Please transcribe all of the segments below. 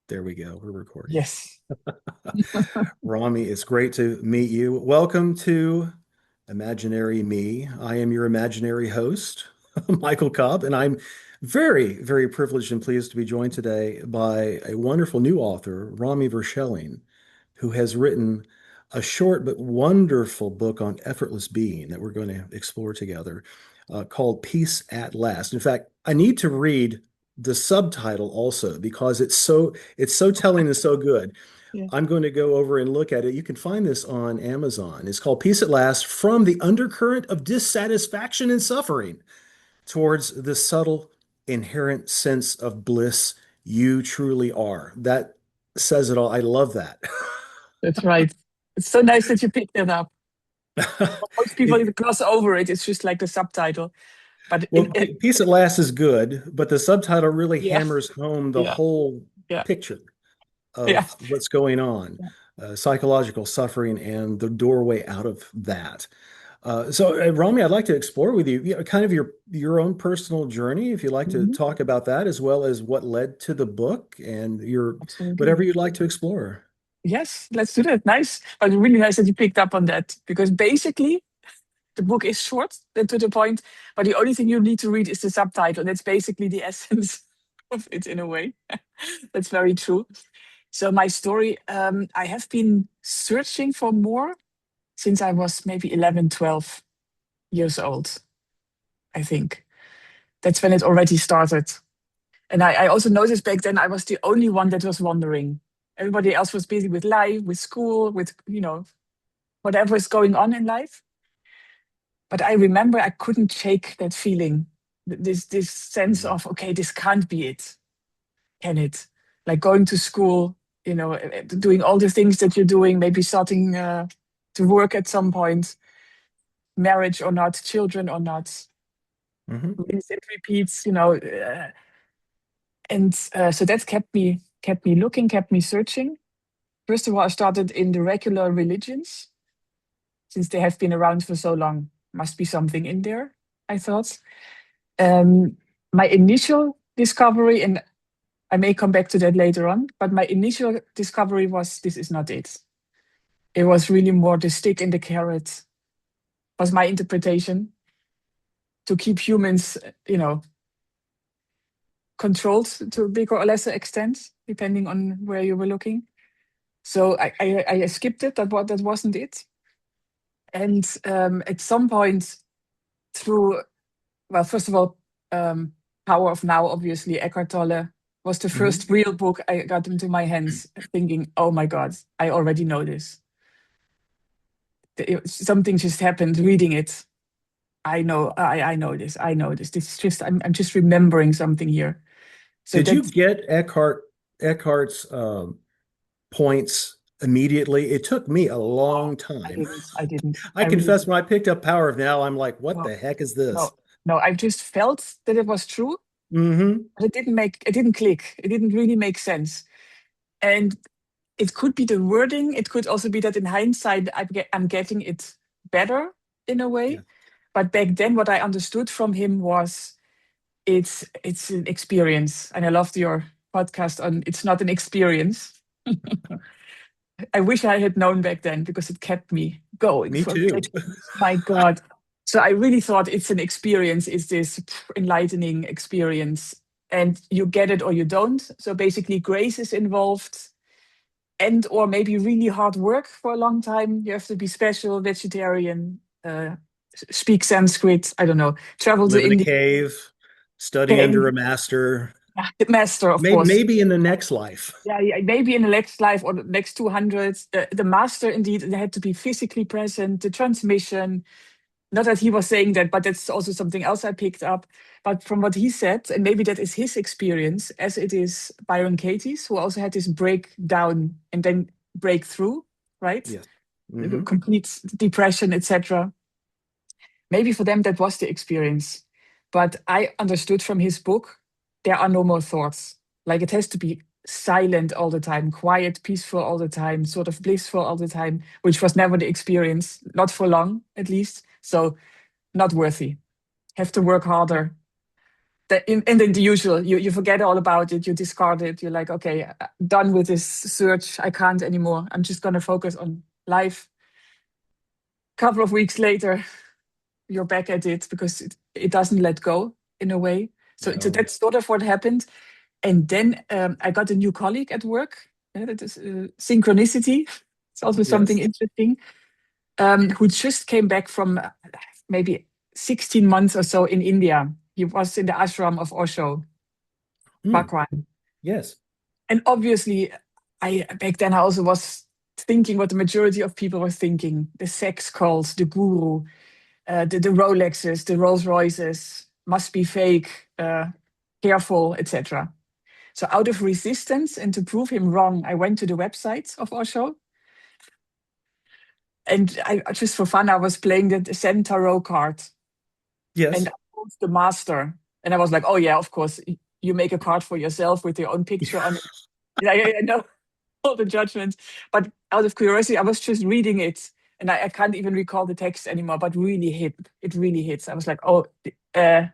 There we go. We're recording. Yes. Rommy, it's great to meet you. Welcome to Imaginary Me. I am your imaginary host, Michael Cobb, and I'm very, very privileged and pleased to be joined today by a wonderful new author, Rommy Verschelling, who has written a short but wonderful book on effortless being that we're going to explore together, called Peace at Last. In fact, I need to read the subtitle also because it's so telling and so good. Yeah. I'm going to go over and look at it. You can find this on Amazon. It's called Peace at Last: From the Undercurrent of Dissatisfaction and Suffering Towards the Subtle Inherent Sense of Bliss You Truly Are. That says it all. I love that. That's right. It's so nice that you picked that up. Most people It, even gloss over it. It's just like the subtitle. But well, Peace at Last is good, but the subtitle really yeah, hammers home the yeah, whole yeah, picture yeah. of what's going on, psychological suffering, and the doorway out of that. Romy, I'd like to explore with you, kind of your own personal journey, if you'd like to Mhm. talk about that, as well as what led to the book and your Absolutely. whatever you'd like to explore. Yes, let's do that. Nice. But really nice that you picked up on that because basically the book is short and to the point, but the only thing you need to read is the subtitle. That's basically the essence of it in a way. That's very true. So my story, I have been searching for more since I was maybe 11, 12 years old, I think. That's when it already started. And I also noticed back then I was the only one that was wandering. Everybody else was busy with life, with school, with, whatever is going on in life. But I remember I couldn't shake that feeling, this sense Mhm. of, okay, this can't be it, can it? Like going to school, doing all the things that you're doing, maybe starting to work at some point, marriage or not, children or not, Mhm. it repeats, and so that kept me looking, kept me searching. First of all, I started in the regular religions since they have been around for so long. Must be something in there, I thought. Um, my initial discovery, and I may come back to that later on, but my initial discovery was this is not it. It was really more the stick in the carrot, was my interpretation to keep humans, controlled to a bigger or lesser extent, depending on where you were looking. So I skipped it. That wasn't it. And at some point, through well, first of all, um, Power of Now, obviously, Eckhart Tolle was the Mhm. first real book I got into my hands, thinking, "Oh my God, I already know this." Something just happened reading it. I know this. I know this. This is just I'm just remembering something here. So Did you that's get Eckhart's points immediately? It took me a oh, long I time. didn't. I didn't. I I really confess, didn't. when I picked up Power of Now, I'm like, what No, the heck is this? no, no. I just felt that it was true, Hmm. but it didn't click. It didn't really make sense. And it could be the wording. It could also be that in hindsight, I'm getting it better in a way. Yeah. But back then, what I understood from him was it's an experience. And I loved your podcast on it's not an experience. I wish I had known back then because it kept me going Me for too. decades. My God. So I really thought it's an experience, it's this enlightening experience. And you get it or you don't. So basically, grace is involved and or maybe really hard work for a long time. You have to be special, vegetarian, speak Sanskrit, I don't know, travel to Live in a India. cave, study Okay, under a master, the master, of maybe, course. maybe in the next life. Yeah, yeah, maybe in the next life or the next 200. The master, indeed, they had to be physically present, the transmission. Not that he was saying that, but that's also something else I picked up. But from what he said, and maybe that is his experience, as it is Byron Katie's, who also had this breakdown and then breakthrough, right? Yes. Hmm. Complete depression, etc. Maybe for them that was the experience. But I understood from his book, there are no more thoughts. Like it has to be silent all the time, quiet, peaceful all the time, sort of blissful all the time, which was never the experience, not for long at least. So not worthy. Have to work harder. And then the usual, you forget all about it, you discard it. You're like, okay, done with this search. I can't anymore. I'm just gonna focus on life. Couple of weeks later, you're back at it because it doesn't let go in a way. So No. that's sort of what happened. And then I got a new colleague at work. That is synchronicity. It's also something Yes. interesting. Who just came back from maybe 16 months or so in India. He was in the ashram of Osho, Mm. Bhagwan. Yes. And obviously, I back then I also was thinking what the majority of people were thinking: the sex cults, the guru, the Rolexes, the Rolls Royces must be fake, careful, etc. So out of resistance and to prove him wrong, I went to the website of Osho. And just for fun, I was playing the Zen Tarot card, and Yes. I chose the master. And I was like, oh yeah, of course, you make a card for yourself with your own picture on it. Yeah, I know all the judgments. But out of curiosity, I was just reading it, and I can't even recall the text anymore. But really hit, it really hits. I was like, oh, uh,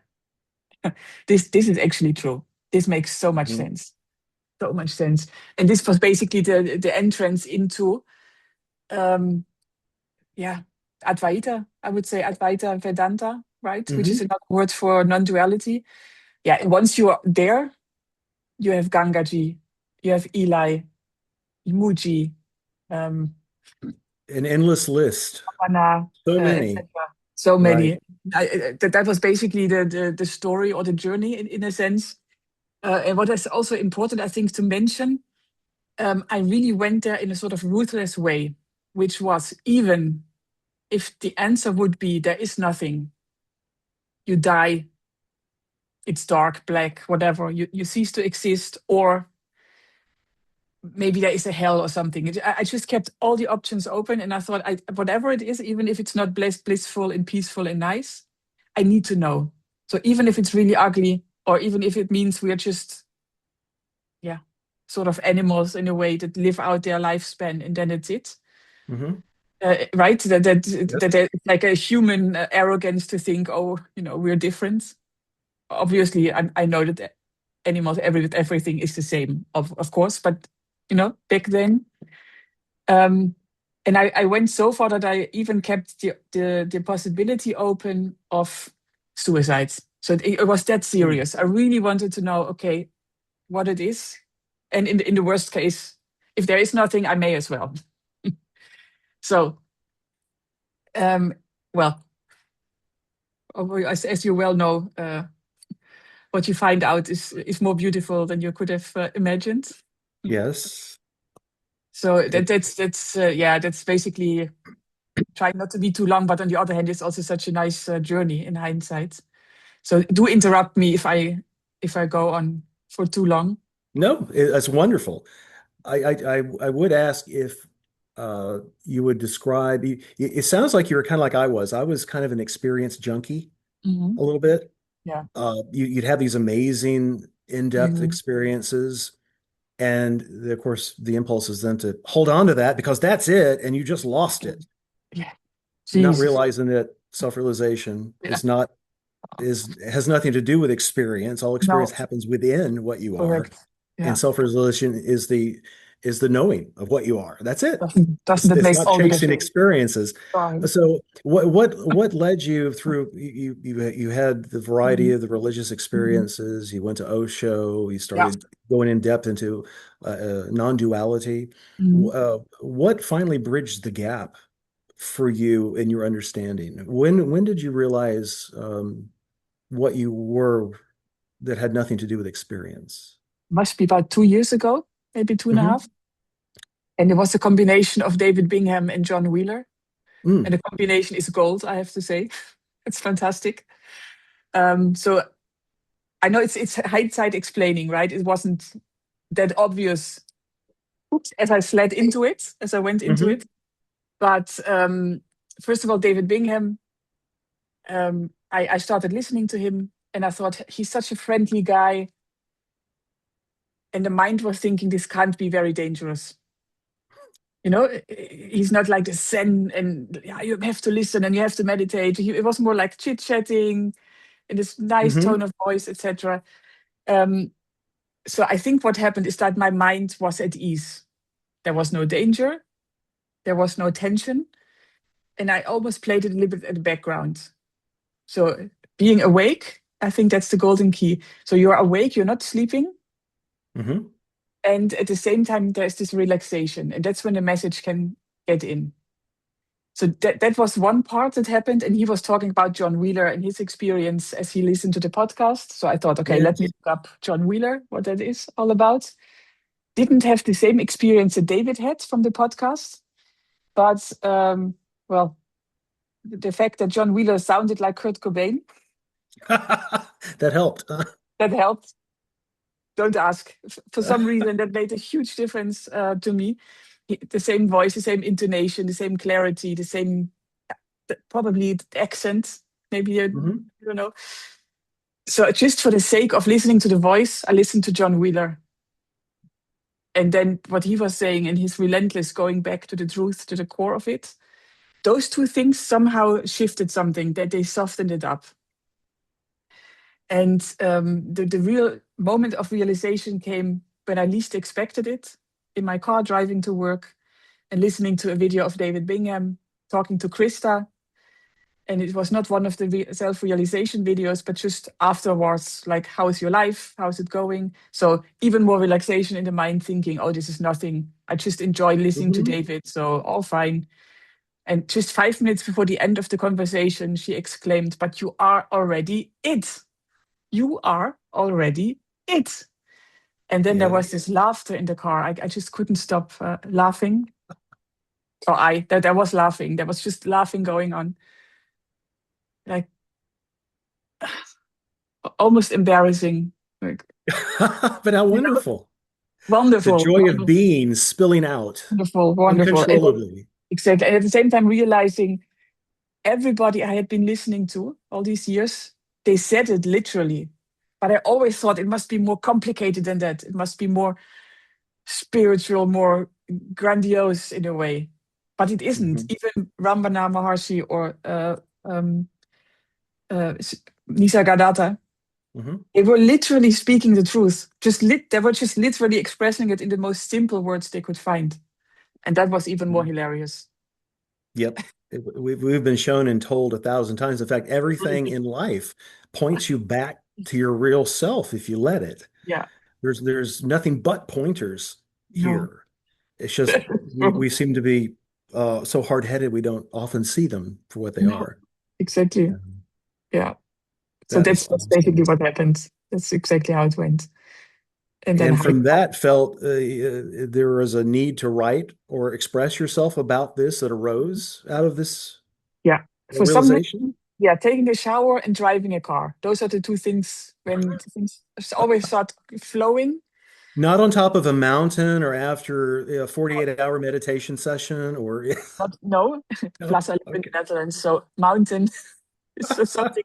this is actually true. This makes so much Mhm. sense, so much sense. And this was basically the entrance into um, yeah, Advaita. I would say Advaita Vedanta, right? Which is Mhm. another word for non-duality. Yeah, and once you are there, you have Gangaji, you have Eli, Muji, um, An endless list. Anna, So many. etc. So Right. many. That was basically the story or the journey in a sense. And what is also important, I think, to mention, I really went there in a sort of ruthless way, which was even if the answer would be there is nothing, you die, it's dark, black, whatever, you cease to exist, or maybe there is a hell or something. I just kept all the options open, and I thought, whatever it is, even if it's not blissful and peaceful and nice, I need to know. So even if it's really ugly, or even if it means we are just, yeah, sort of animals in a way that live out their lifespan and then it's it. Hmm. Right? Yes. That it's like a human arrogance to think, oh, we're different. Obviously, I know that animals, everything is the same, of course, but back then, um, and I went so far that I even kept the possibility open of suicide. So it was that Mm. serious. I really wanted to know, okay, what it is, and in the worst case, if there is nothing, I may as well. So, um, well, as you well know, what you find out is more beautiful than you could have imagined. Yes. So It- that's basically trying not to be too long, but on the other hand, it's also such a nice journey in hindsight. So do interrupt me if I go on for too long. no, it's wonderful. I would ask if you would describe. It sounds like you were kind of like I was. I was kind of an experience junkie Hmm. a little bit. Yeah. You'd have these amazing in-depth Hmm. experiences, and of course, the impulse is then to hold on to that because that's it, and you just lost it, Yeah. not Jesus. realizing that self-realization Yeah. is has nothing to do with experience. All experience No. happens within what you are, Correct. and Yeah. self-realization is the knowing of what you are. That's it. Doesn't that It's make not all the chasing difference? experiences. Right. So what led you through you had the variety Mhm. of the religious Mhm. experiences. You went to Osho. You Yeah. started going in depth into non-duality. Mhm. What finally bridged the gap for you in your understanding? When did you realize what you were that had nothing to do with experience? Must be about 2 years ago, maybe two and a Hmm. half. And it was a combination of David Bingham and John Wheeler. And Mm. the combination is gold, I have to say. It's fantastic. So I know it's hindsight explaining, right? It wasn't that obvious as I slid into it, as I went into Hmm. it. But first of all, David Bingham, I started listening to him and I thought he's such a friendly guy. And the mind was thinking this can't be very dangerous. He's not like the Zen and yeah, you have to listen and you have to meditate. It was more like chit chatting, in this nice tone Hmm. of voice, etc. Um, so I think what happened is that my mind was at ease. There was no danger, there was no tension, and I almost played it a little bit in the background. So being awake, I think that's the golden key. So you're awake, you're not sleeping, Hmm. and at the same time there's this relaxation, and that's when the message can get in. So that was one part that happened, and he was talking about John Wheeler and his experience as he listened to the podcast. So I thought, okay, let me Yes. look up John Wheeler, what that is all about. Didn't have the same experience that David had from the podcast, but well, the fact that John Wheeler sounded like Kurt Cobain, That helped. that helped. Don't ask. For some reason, that made a huge difference to me. The same voice, the same intonation, the same clarity, the same probably the accent. Maybe I Hmm. don't know. So just for the sake of listening to the voice, I listened to John Wheeler. And then what he was saying and his relentless going back to the truth, to the core of it, those two things somehow shifted something, that they softened it up. And the real moment of realization came when I least expected it, in my car driving to work and listening to a video of David Bingham talking to Krista. And it was not one of the self-realization videos, but just afterwards, like, how is your life? How's it going? So even more relaxation in the mind, thinking, oh, this is nothing. I just enjoy listening to Hmm. David, so all fine. And just 5 minutes before the end of the conversation, she exclaimed, but you are already it. You are already it. And then there Yeah. was this laughter in the car. I just couldn't stop laughing. Or that I was laughing. There was just laughing going on. Like almost embarrassing. Like, But how you know, wonderful. The wonderful, joy of being spilling out wonderful, wonderful. And uncontrollably. exactly. And at the same time, realizing everybody I had been listening to all these years, they said it literally. But I always thought it must be more complicated than that. It must be more spiritual, more grandiose in a way. But it isn't. Hmm. Even Ramana Maharshi or um, uh, Nisargadatta, Hmm. they were literally speaking the truth. They were just literally expressing it in the most simple words they could find. And that was even more hilarious. Yep. We've been shown and told 1,000 times. In fact, everything in life points you back to your real self if you let it. Yeah, There's nothing but pointers no. here. It's just we seem to be so hard-headed we don't often see them for what they No, are. exactly. Um, Yeah. So that is that's basically awesome. what happened. That's exactly how it went. And then And I, from that, felt there was a need to write or express yourself about this that arose out of this yeah, for some realization. reason, yeah, taking a shower and driving a car. Those are the two things when things always start flowing. Not on top of a mountain or after a 48-hour meditation session or But no, no. plus I live in the Okay. Netherlands, so mountain is just something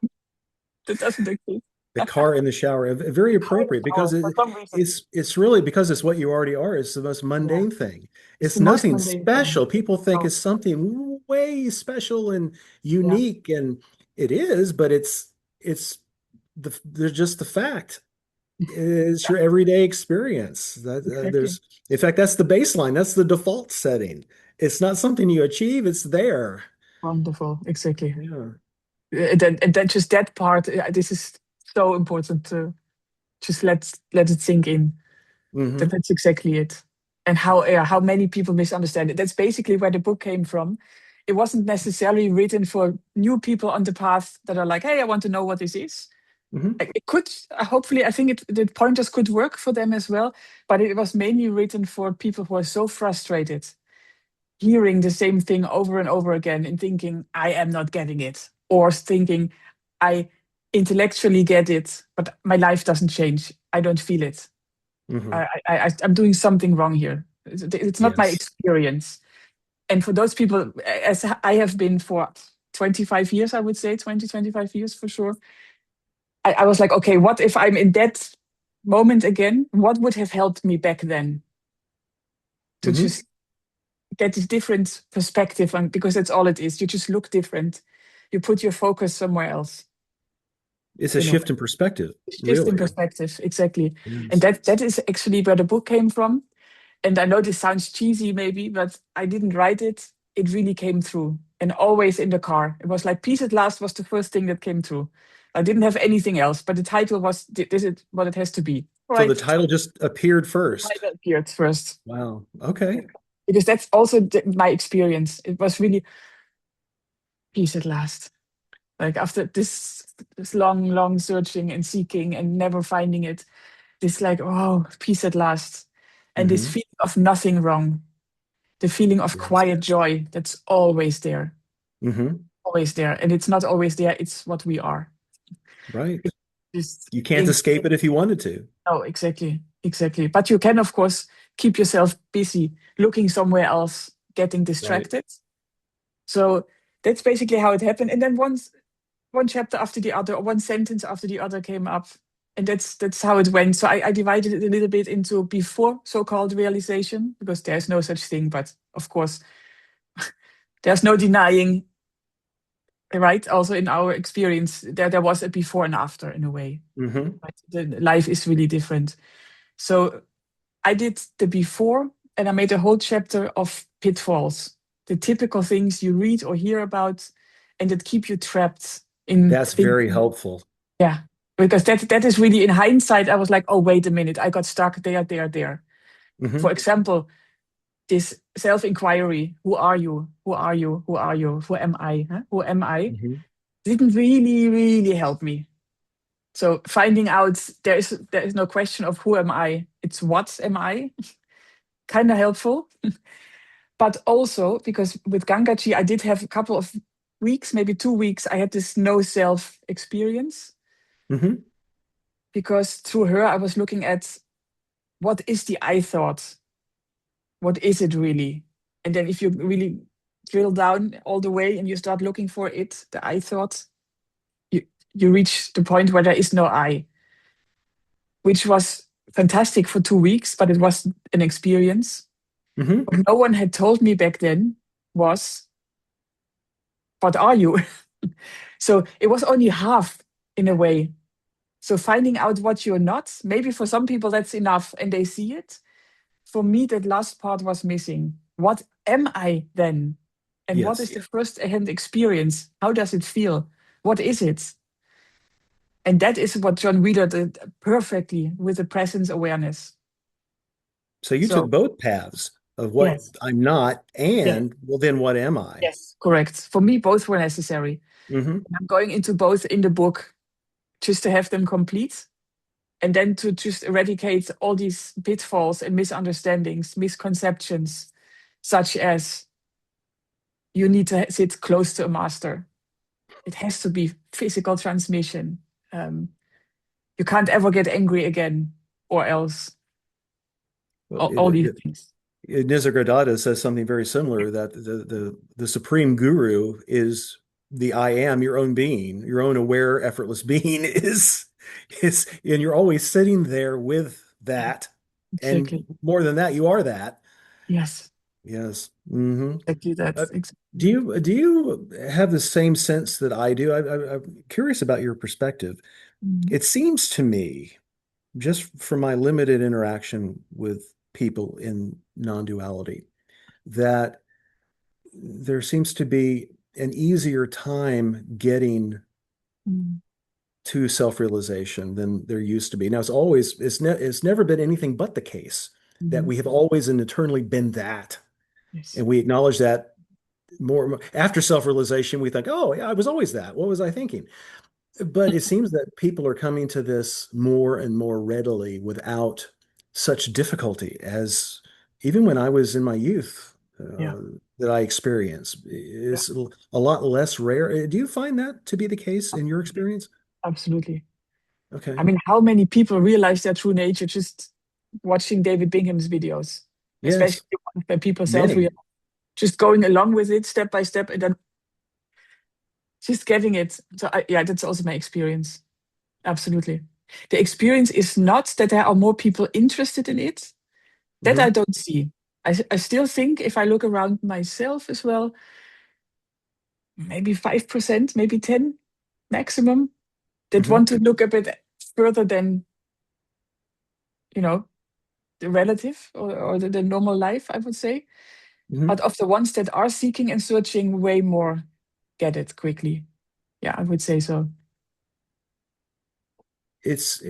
that doesn't exist. The car in the shower, very Car in the appropriate because shower for some reason. it's really because it's what you already are. It's the most Yeah, mundane thing. it's It's the most nothing mundane thing. special. People think Oh, it's something way special and yeah, unique, and it is, but it's there's just the fact. It's yeah, your everyday experience. That exactly. in fact, that's the baseline. That's the default setting. It's not something you achieve. It's there. Wonderful, exactly. Yeah. And then just that part, this is so important to just let it sink in. Hmm. That's exactly it. And how, yeah, how many people misunderstand it. That's basically where the book came from. It wasn't necessarily written for new people on the path that are like, hey, I want to know what this is. Hmm. It could, hopefully, I think the pointers could work for them as well. But it was mainly written for people who are so frustrated, hearing the same thing over and over again and thinking, I am not getting it. Or thinking, I intellectually get it, but my life doesn't change. I don't feel it. Hmm. I'm doing something wrong here. It's not my Yes. experience. And for those people, as I have been for 25 years, I would say 20, 25 years for sure. I was like, okay, what if I'm in that moment again? What would have helped me back then to Hmm. just get a different perspective? And because that's all it is, you just look different. You put your focus somewhere else. It's a in a shift way. in perspective, Shift in really. perspective, exactly. And Yes. that is actually where the book came from. And I know this sounds cheesy maybe, but I didn't write it. It really came through. And always in the car. It was like Peace at Last was the first thing that came through. I didn't have anything else, but the title was this is what it has to be. So the Right. title just appeared The first. title appeared first. Wow. Okay. Because that's also my experience. It was really peace at last. Like after this long searching and seeking and never finding it, this like, oh, peace at last. And this Hmm. feeling of nothing wrong, the feeling of Yes. quiet joy that's Hmm. always there. And it's not always there, it's what we are. Right. It's just You can't in, escape it if you wanted to. no, exactly. But you can, of course, keep yourself busy looking somewhere else, getting Right. distracted. So that's basically how it happened. And then one chapter after the other, or one sentence after the other came up. And that's how it went. So I divided it a little bit into before so-called realization, because there's no such thing. But of course, there's no denying, right? Also in our experience, there was a before and after in a way. Hmm. Right? The life is really different. So I did the before, and I made a whole chapter of pitfalls, the typical things you read or hear about, and that keep you trapped in That's very thinking. helpful. Yeah, because that is really in hindsight. I was like, oh wait a minute, I got stuck there. For Hmm. example, this self-inquiry: who are you? Who are you? Who are you? Who am I? Huh? Who am I? Hmm. Didn't really help me. So finding out there is no question of who am I. It's what am I? Kind of helpful, but also because with Gangaji, I did have a couple of weeks, maybe 2 weeks. I had this no self experience Hmm. because through her, I was looking at what is the I thought? What is it really? And then if you really drill down all the way and you start looking for it, the I thought, you, you reach the point where there is no I, which was fantastic for 2 weeks, but it was an experience. Hmm. What no one had told me back then was, what are you? So it was only half in a way. So finding out what you're not, maybe for some people that's enough and they see it. For me, that last part was missing. What am I then? And what Yes. is the first hand experience? How does it feel? What is it? And that is what John Wheeler did perfectly with the presence awareness. So you took So, both paths of what yes, I'm not yes, and, well, then what am I? yes, correct. For me, both were necessary. Hmm. I'm going into both in the book just to have them complete and then to just eradicate all these pitfalls and misunderstandings, misconceptions, such as you need to sit close to a master. It has to be physical transmission. Um, you can't ever get angry again, or else Well, all these things. Nisargadatta says something very similar that the supreme guru is the I am, your own being, your own aware, effortless being is, and you're always sitting there with Yeah, that. exactly. And more than that, you are that. Yes, Yes. Hmm. exactly that. Do Exactly. you have the same sense that I do? I'm curious about your perspective. Mm, It seems to me, just from my limited interaction with people in non-duality, that there seems to be an easier time getting mm, to self-realization than there used to be. Now, it's never been anything but the case that mhm. we have always and eternally been that. Yes. And we acknowledge that more after self-realization, we think, oh, yeah, I was always that. What was I thinking? But it seems that people are coming to this more and more readily without such difficulty as even when I was in my youth Yeah. that I experienced. Yeah. It's a lot less rare. Do you find that to be the case in your Absolutely. experience? Absolutely. I Okay. mean, how many people realize their true nature just watching David Bingham's videos, especially Yes, when people self-realize, many. just going along with it step by step, and then just getting it. So yeah, that's also my experience. Absolutely. The experience is not that there are more people interested in it. That I Hmm. don't see. I still think if I look around myself as well, maybe 5%, maybe 10 maximum. that Hmm. want to look a bit further than, you know, the relative or the normal life, I would say. But Hmm. of the ones that are seeking and searching, way more get it quickly. Yeah, I would say so. It's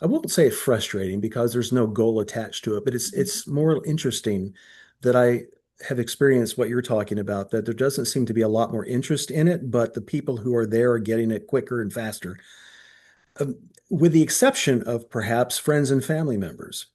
I won't say frustrating because there's no goal attached to it, but it's more interesting that I have experienced what you're talking about, that there doesn't seem to be a lot more interest in it, but the people who are there are getting it quicker and faster. Um, with the exception of perhaps friends and family members.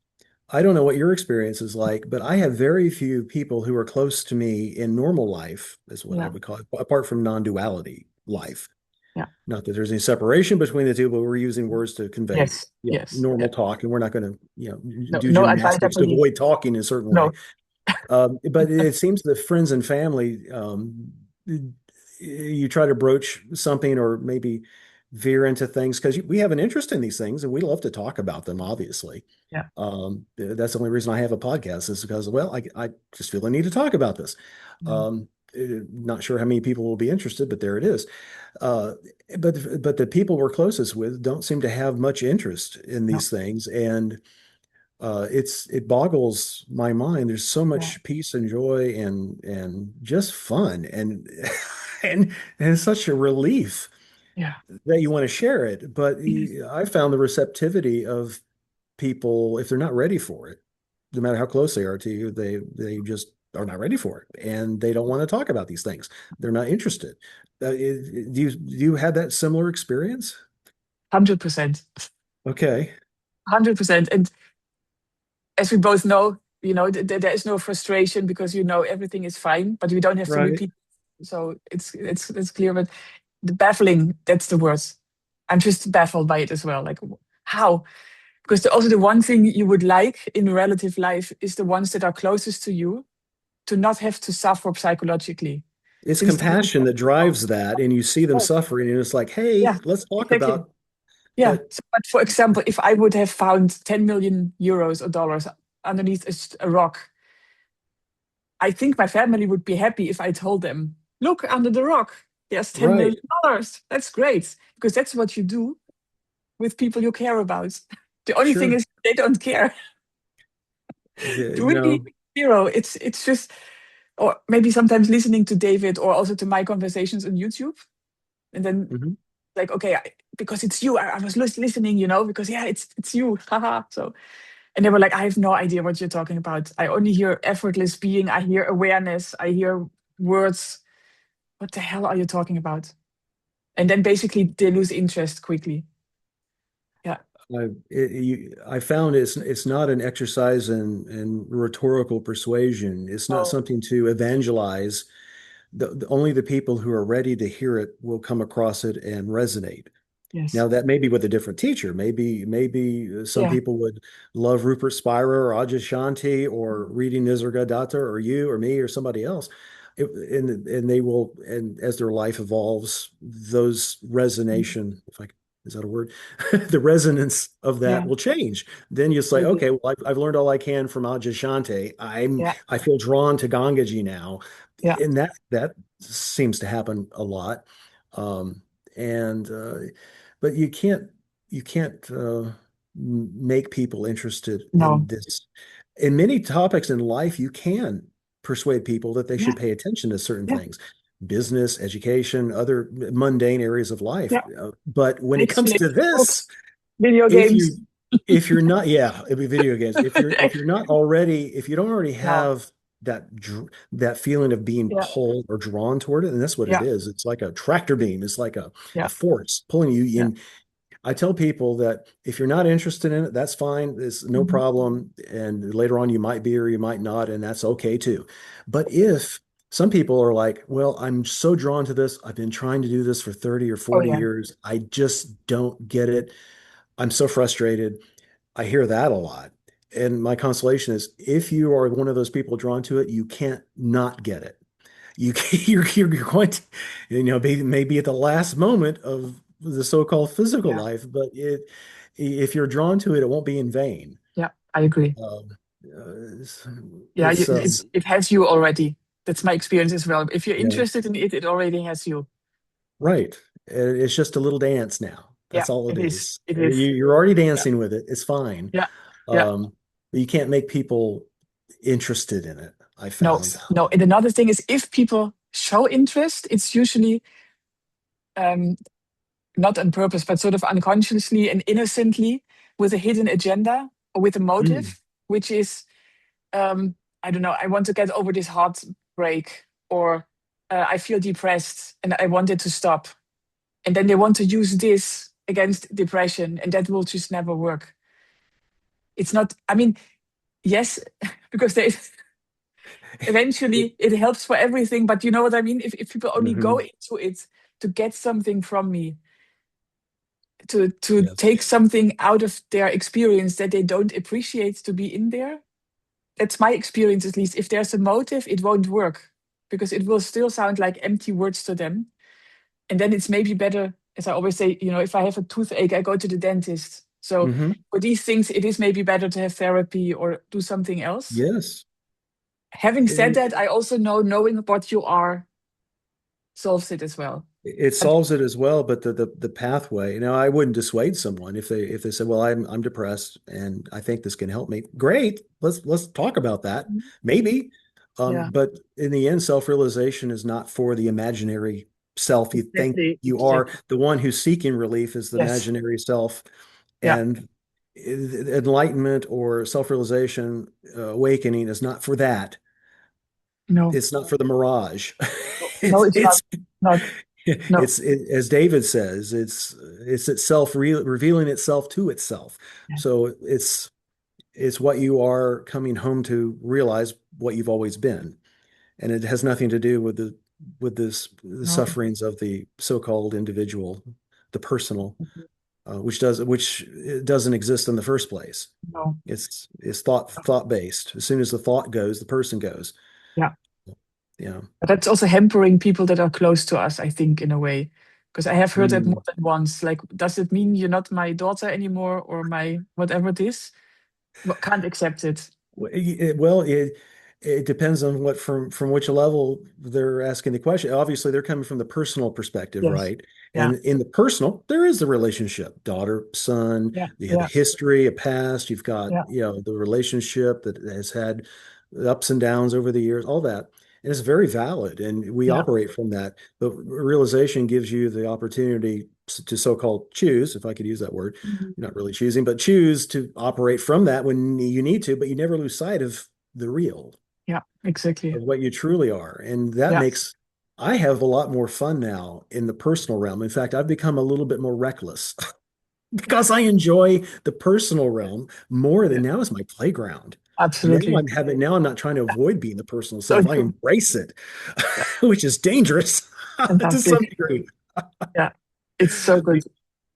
I don't know what your experience is like, but I have very few people who are close to me in normal life, is what I Yeah, would call it, apart from non-duality life. yeah. Not that there's any separation between the two, but we're using words to convey, Yes, you know, yes. normal Yeah. talk, and we're not going to, No, do no gymnastics to advisability. avoid talking in a certain way. No. But it seems that friends and family, you try to broach something or maybe veer into things because we have an interest in these things and we love to talk about them, obviously. Yeah. That's the only reason I have a podcast is because, well, I just feel I need to talk about this. Mm. Um, Not sure how many people will be interested, but there it is. Uh, but the people we're closest with don't seem to have much interest in No. these things, and it boggles my mind. There's so Yeah. much peace and joy and just fun and it's such a relief Yeah. that you want to share it. But Yes. I found the receptivity of people, if they're not ready for it, no matter how close they are to you, they just are not ready for it, and they don't want to talk about these things. They're not interested. Do you have that similar experience? 100%. Okay. 100%. And as we both know, there is no frustration because everything is fine, but we don't have to Right. repeat. So it's clear. But the baffling, that's the word. I'm just baffled by it as well. Like, how? Because also the one thing you would like in relative life is the ones that are closest to you to not have to suffer psychologically. It's Since they compassion that drives that, and you see them oh, suffering, and it's like, hey, yeah, let's talk exactly. about. Yeah. But So, but for example, if I would have found 10 million euros or dollars underneath a rock, I think my family would be happy if I told them, look under the rock, there's 10 right, million dollars. That's great. Because that's what you do with people you care about. The only thing sure, is they don't care. Really no, zero. It's just, or maybe sometimes listening to David or also to my conversations on YouTube. And then mhm. like, okay, because it's you, I was listening, because yeah, it's you. Haha. So, and they were like, I have no idea what you're talking about. I only hear effortless being. I hear awareness. I hear words. What the hell are you talking about? And then basically they lose interest quickly. Yeah. I found it's not an exercise in rhetorical persuasion. It's not Oh, something to evangelize. Only the people who are ready to hear it will come across it and resonate. yes. Now that may be with a different teacher. Maybe some Yeah. people would love Rupert Spira or Adyashanti or reading Nisargadatta or you or me or somebody else. And they will, and as their life evolves, those resonation, if I is that a word? The resonance of that Yeah. will change. Then you say, Maybe. okay, well, I've learned all I can from Adyashanti. Yeah. I feel drawn to Gangaji now, Yeah. and that seems to happen a lot. Um, and but you can't make people interested in No. this. In many topics in life, you can persuade people that they Yeah. should pay attention to certain Yeah. things, business, education, other mundane areas of life. Yeah. But when it comes to Netflix, this, books, video if games. you if you're not, yeah, it'd be video games. If you're not already, if you don't already No. have that feeling of being Yeah. pulled or drawn toward it, and that's what it Yeah. is. It's like a tractor beam. It's like a Yeah. force pulling you Yeah. in. I tell people that if you're not interested in it, that's fine. It's no Mhm. problem. And later on, you might be or you might not, and that's okay too. But if some people are like, well, I'm so drawn to this. I've been trying to do this for 30 or Oh 40 yeah. years. I just don't get it. I'm so frustrated. I hear that a lot. And my consolation is if you are one of those people drawn to it, you can't not get it. You're going to, maybe at the last moment of the so-called physical Yeah. life, but if you're drawn to it, it won't be in vain. Yeah. I agree. Um, it's, Yeah. it's It has you already. That's my experience as well. If you're yeah, interested in it, it already has you. right. It's just a little dance now. Yeah, That's all it it is. is. It is. You're already Yeah. dancing with it. It's fine. Yeah. Yeah. Um, but you can't make people interested in it, I No, found. no. And another thing is if people show interest, it's usually um, not on purpose, but sort of unconsciously and innocently with a hidden agenda or with a Mm. motive, which is, I don't know, I want to get over this heartbreak, or I feel depressed and I want it to stop. And then they want to use this against depression, and that will just never work. It's not, I mean, yes, because there is eventually it helps for everything, but you know what I mean? If people only go Hmm. into it to get something from me, to Yes. take something out of their experience that they don't appreciate to be in there, that's my experience at least. If there's a motive, it won't work because it will still sound like empty words to them. And then it's maybe better, as I always say, if I have a toothache, I go to the dentist. So Hmm. for these things, it is maybe better to have therapy or do something else. Yes. Having said that, I also know knowing what you are solves it as well. It But solves it as well, but the pathway. Now, I wouldn't dissuade someone if they said, "Well, I'm depressed and I think this can help me." Great, let's talk about that. Maybe, yeah, but in the end, self-realization is not for the imaginary self you think exactly, you are. exactly. The one who's seeking relief is the Yes, imaginary self, yeah, and enlightenment or self-realization, awakening is not for that. no, It's not for the mirage. no, It's it's not, it's not, no. as David says, it's itself revealing itself to itself. Yeah, So it's what you are coming home to realize what you've always been, and it has nothing to do with the no, sufferings of the so-called individual, the personal, which it doesn't exist in the first place. no, It's thought based. As soon as the thought goes, the person goes. yeah. Yeah. But that's also hampering people that are close to us, I think, in a way. Because I have heard that more Mm. than once. Like, does it mean you're not my daughter anymore or my whatever it is? Can't accept it. Well, it depends on what from which level they're asking the question. Obviously, they're coming from the personal perspective, Yes. right? Yeah. And in the personal, there is the relationship, daughter, son, Yeah. you have a Yeah. history, a past, you've got, Yeah. the relationship that has had ups and downs over the years, all that. And it's very valid, and we Yeah. operate from that. But realization gives you the opportunity to so-called choose, if I could use that word. Mhm. You're not really choosing, but choose to operate from that when you need to, but you never lose sight of the real, Yeah. Exactly. of what you truly are. And that Yeah. makes, I have a lot more fun now in the personal realm. In fact, I've become a little bit more reckless because I enjoy the personal realm more Yeah. than now is my playground. Absolutely. Now I'm not trying to avoid being the personal So self. I true. embrace it, Yeah. which is dangerous to some Fantastic. degree. Yeah. It's so good.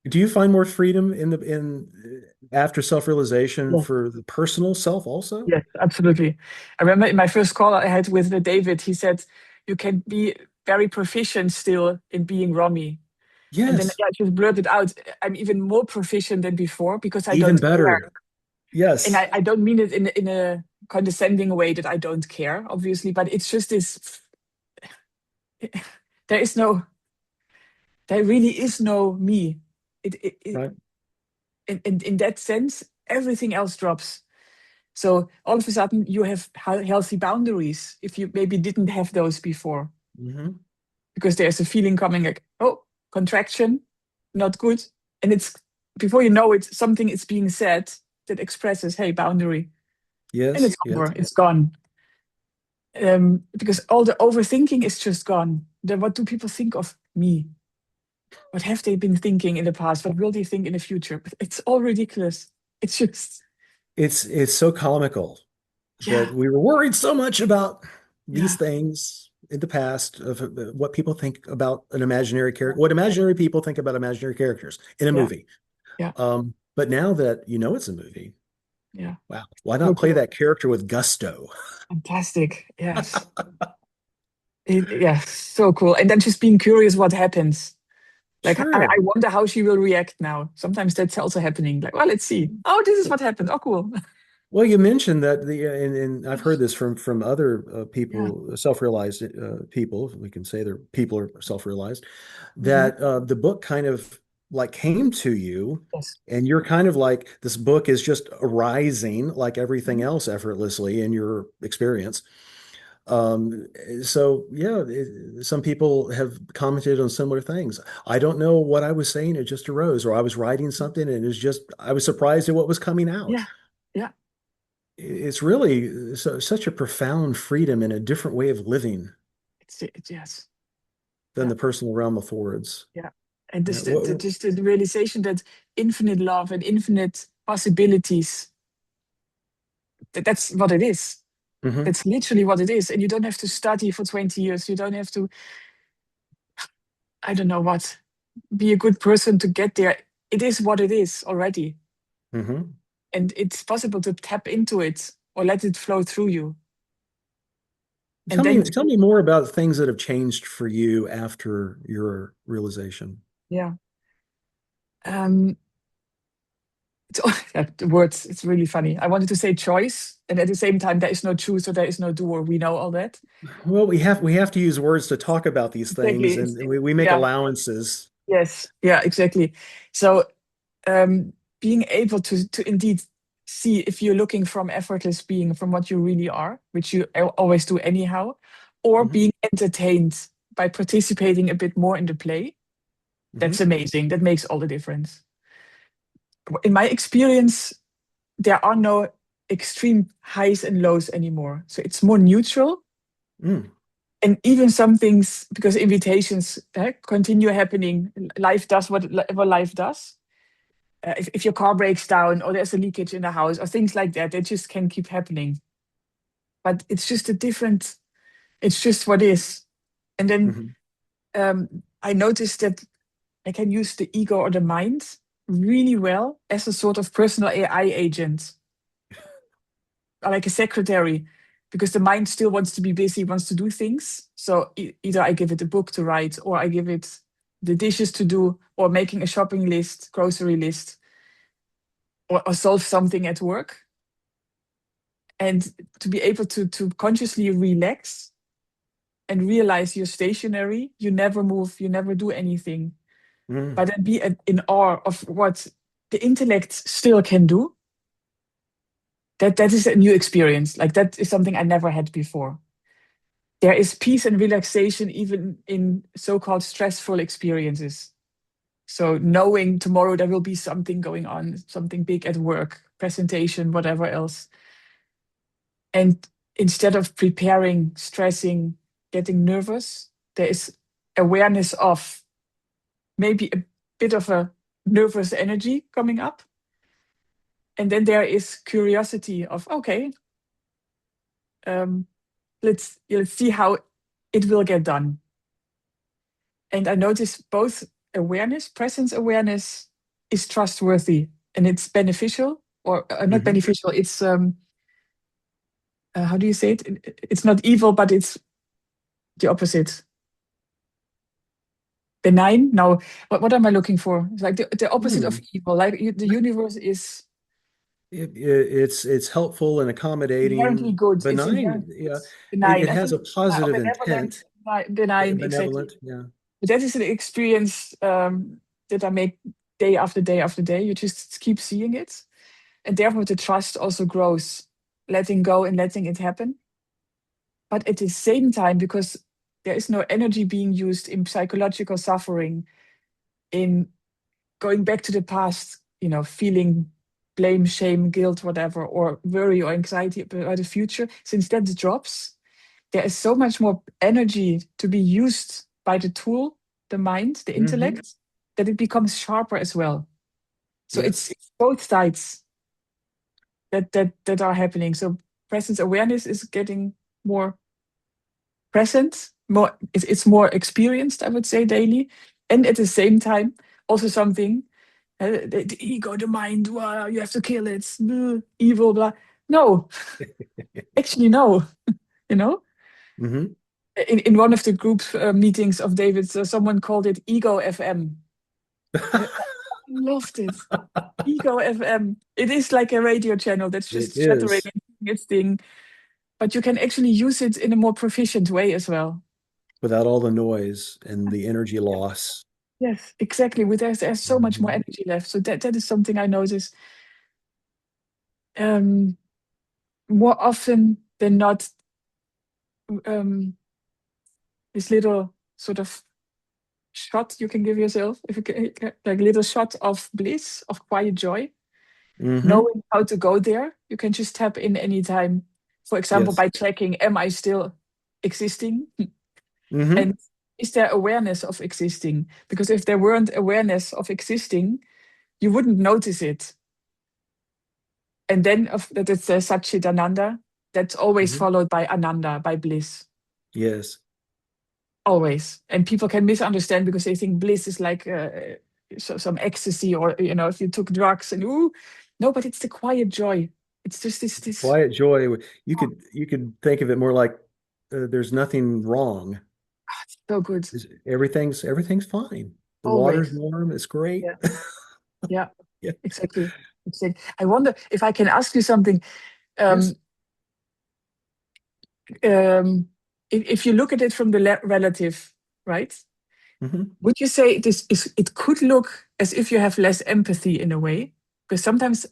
Do you find more freedom in after self-realization Yes. for the personal self also? Yes. Absolutely. I remember in my first call I had with David, he said, you can be very proficient still in being Romy. And then Yes, yeah, I just blurted out, I'm even more proficient than before because I even don't care. better. And Yes, I don't mean it in a condescending way that I don't care, obviously, but it's just this there is no, there really is no me. It right. in that sense, everything else drops. So all of a sudden, you have healthy boundaries if you maybe didn't have those before, Hmm. because there's a feeling coming like, oh, contraction, not good. And it's before you know it, something is being said that expresses, hey, boundary. And Yes, it's yes. over, it's gone. Because all the overthinking is just gone. What do people think of me? What have they been thinking in the past? What will they think in the future? But it's all ridiculous. It's just, It's so comical that yeah, we were worried so much about these yeah, things in the past of what people think about an imaginary character, what imaginary people think about imaginary characters in a yeah, movie. yeah, But now that you know it's a movie, yeah. wow, why So not play cool. that character with gusto? Fantastic. Yes. Yeah, so cool. And then just being curious what happens. Like, I Sure. wonder how she will react now. Sometimes that's also happening. Like, well, let's see. Oh, this is what happened. Oh, cool. Well, you mentioned that and I've heard this from other Yeah. people, self-realized people. We can say they're people are self-realized. Mhm. That the book kind of like came to you, Yes. and you're kind of like this book is just arising like everything Mhm. else effortlessly in your experience. Um, so yeah, some people have commented on similar things. I don't know what I was saying, it just arose, or I was writing something and I was surprised at what was coming out. Yeah. Yeah. It's really such a profound freedom and a different way of living Yes. than Yeah. the personal realm affords. Yeah. And Yeah, this, just the realization that infinite love and infinite possibilities, that's what it is. mhm. That's literally what it is. And you don't have to study for 20 years. You don't have to, I don't know what, be a good person to get there. It is what it is already. Mhm. And it's possible to tap into it or let it flow through you. And then, Tell me more about things that have changed for you after your realization. yeah. Um, yeah, the words, it's really funny. I wanted to say choice. And at the same time, there is no choose or there is no doer. We know all that. Well, we have to use words to talk about these Exactly. things, and we make Yeah. allowances. Yes. Yeah, exactly. So um, being able to indeed see if you're looking from effortless being from what you really are, which you always do anyhow, or Hmm. being entertained by participating a bit more in the play. That's Hmm. amazing. That makes all the difference. In my experience, there are no extreme highs and lows anymore. So it's more neutral. Mm. And even some things, because invitations continue happening, life does whatever life does. If your car breaks down or there's a leakage in the house or things like that, they just can keep happening. But it's just a different, it's just what is. And then Hmm. I noticed that I can use the ego or the mind really well as a sort of personal AI agent, like a secretary, because the mind still wants to be busy, wants to do things. So either I give it a book to write, or I give it the dishes to do, or making a shopping list, grocery list, or solve something at work. And to be able to consciously relax and realize you're stationary, you never move, you never do anything, Mm. but then be in awe of what the intellect still can do. That is a new experience. Like that is something I never had before. There is peace and relaxation even in so-called stressful experiences. So knowing tomorrow there will be something going on, something big at work, presentation, whatever else. And instead of preparing, stressing, getting nervous, there is awareness of maybe a bit of a nervous energy coming up. And then there is curiosity of, okay, um, let's see how it will get done. And I noticed both awareness, presence awareness is trustworthy and it's beneficial or not Hmm. beneficial. It's, how do you say it? It's not evil, but it's the opposite. Benign. No, what am I looking for? It's like the opposite of Mm. evil. Like the universe is It's helpful and inherently accommodating, good. It's benign. inherently Yeah, benign. it I has think a positive benevolent, intent. benign, exactly. Benevolent. Yeah. But that is an experience that I make day after day after day. You just keep seeing it, and therefore the trust also grows, letting go and letting it happen. But at the same time, because there is no energy being used in psychological suffering, in going back to the past, feeling blame, shame, guilt, whatever, or worry or anxiety about the future, since that drops, there is so much more energy to be used by the tool, the mind, the Hmm. intellect, that it becomes sharper as well. So it's, Yes. it's both sides that are happening. So presence awareness is getting more present, more it's more experienced, I would say, daily, and at the same time, also something the ego, the mind, wow, you have to kill it, evil, blah. No, actually, no. You know, Hmm. in one of the group meetings of David's, someone called it Ego FM. I loved it. Ego FM. It is like a radio channel that's It just chattering is and doing its thing, but you can actually use it in a more proficient way as well. without all the noise and the energy loss. Yes, exactly. With there's so much more Mhm. energy left. So that is something I notice um, more often than not. Um, this little sort of shot you can give yourself, if you can, like little shot of bliss, of quiet joy, Hmm. knowing how to go there. You can just tap in anytime. For example, Yes. by tracking, am I still existing? Hmm. And is there awareness of existing? Because if there weren't awareness of existing, you wouldn't notice it. And then of that it's Satchit Ananda, that's always Hmm. followed by Ananda, by bliss. Yes. Always. And people can misunderstand because they think bliss is like some ecstasy, or, if you took drugs and, ooh, no, but it's the quiet joy. It's just this, Quiet joy. You could think of it more like there's nothing wrong. so good. Everything's fine. The water's Always. warm. It's great. Yeah. Yeah. Yeah. Exactly. Exactly. I wonder if I can ask you something. Yes. Um, um, if you look at it from the relative, right? Hmm. Would you say it could look as if you have less empathy in a way? Because sometimes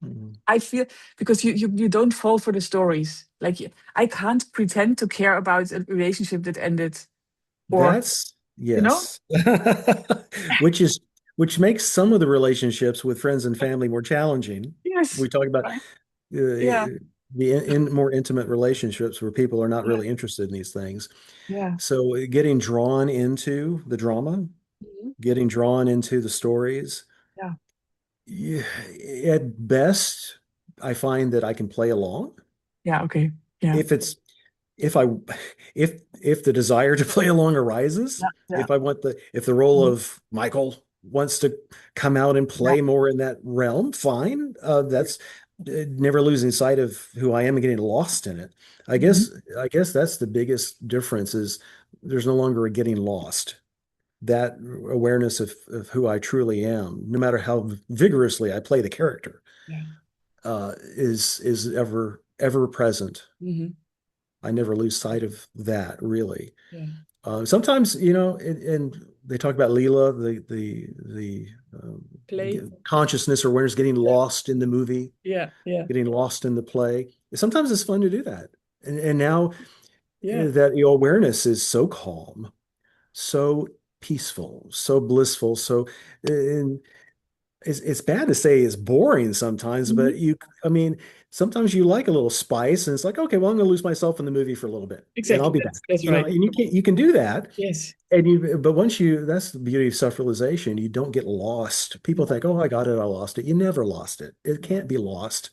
Hmm. I feel, because you don't fall for the stories. Like, I can't pretend to care about a relationship that ended, or That's you know? yes. Which is which makes some of the relationships with friends and family more challenging. Yes. We talk about Right. Yeah. the more intimate relationships where people are not Yeah. really interested in these things. Yeah. So getting drawn into the drama, Mhm. getting drawn into the stories, Yeah. yeah, at best, I find that I can play along. Yeah. Okay. Yeah. If it's if I if the desire to play along arises, Yeah. Yeah. if the role Mhm. of Michael wants to come out and Yeah. play more in that realm, fine. Yeah. That's never losing sight of who I am and getting lost in it. I Mhm. guess I guess that's the biggest difference is there's no longer a getting lost. That awareness of who I truly am, no matter how vigorously I play the character, Yeah. is ever present. Mhm. I never lose sight of that, really. Yeah. Sometimes, and they talk about Leela, the Play. consciousness or awareness getting Yeah. lost in the movie, Yeah. Yeah. getting lost in the play. Sometimes it's fun to do that. And now Yeah. that your awareness is so calm, so peaceful, so blissful, and it's bad to say it's boring sometimes, Mhm. but I mean, sometimes you like a little spice, and it's like, okay, well, I'm going to lose myself in the movie for a little bit, and I'll Exactly. be back. That's right. And you can do that, Yes. but that's the beauty of self-realization. You don't get lost. People No. think, oh, I got it, I lost it. You never lost it. It No. can't be lost.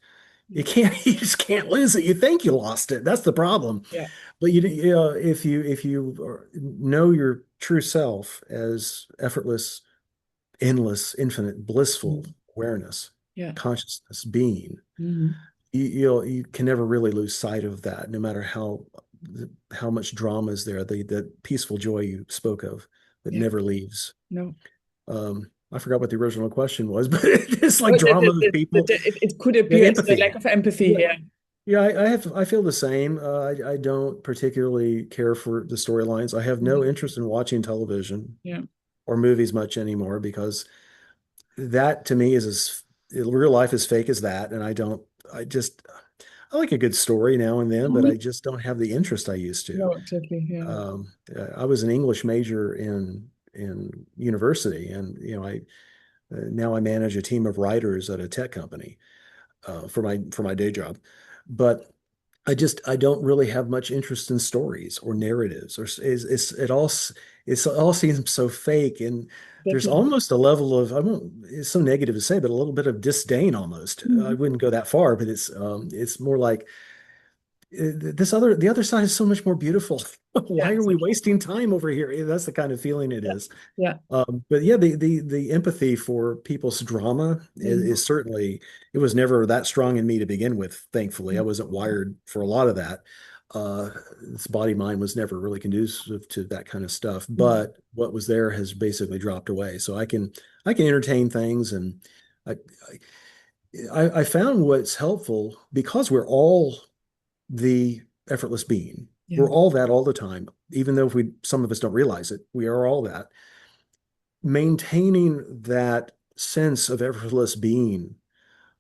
You No. can't, you just can't lose it. You think you lost it. That's the problem. Yeah. But if you know your true self as effortless, endless, infinite, blissful Mhm. awareness, Yeah. consciousness, being. Mhm. You can never really lose sight of that, no matter how much drama is there. The peaceful joy you spoke of that Yeah. never leaves. No. I forgot what the original question was, but it's like Well, drama of people. it could Yeah, appear as the empathy. lack of empathy. Yeah, Yeah. yeah. I feel the same. I don't particularly care for the storylines. I have no Mhm. interest in watching television Yeah. or movies much anymore because that to me is as real life as fake as that. And I just, I like a good story now and then, but Mhm. I just don't have the interest I used to. No, exactly. Yeah. I was an English major in university, and I now I manage a team of writers at a tech company for my day job. But I don't really have much interest in stories or narratives or it all seems so fake, and there's Exactly. almost a level of I won't it's so negative to say, but a little bit of disdain almost. I Mhm. wouldn't go that far, but it's more like the other side is so much more beautiful. Yeah. Why are we Exactly. wasting time over here? That's the kind of feeling it Yeah. is. Yeah. But yeah, the empathy for people's drama Mhm. is certainly it was never that strong in me to begin with. Thankfully, I wasn't wired for a lot of that. Uh, this body mind was never really conducive to that kind of stuff. Mhm. But what was there has basically dropped away. So I can entertain things, and I I found what's helpful because we're all the effortless being. Yeah. We're all that all the time, even though if we some of us don't realize it, we are all that. maintaining that sense of effortless being,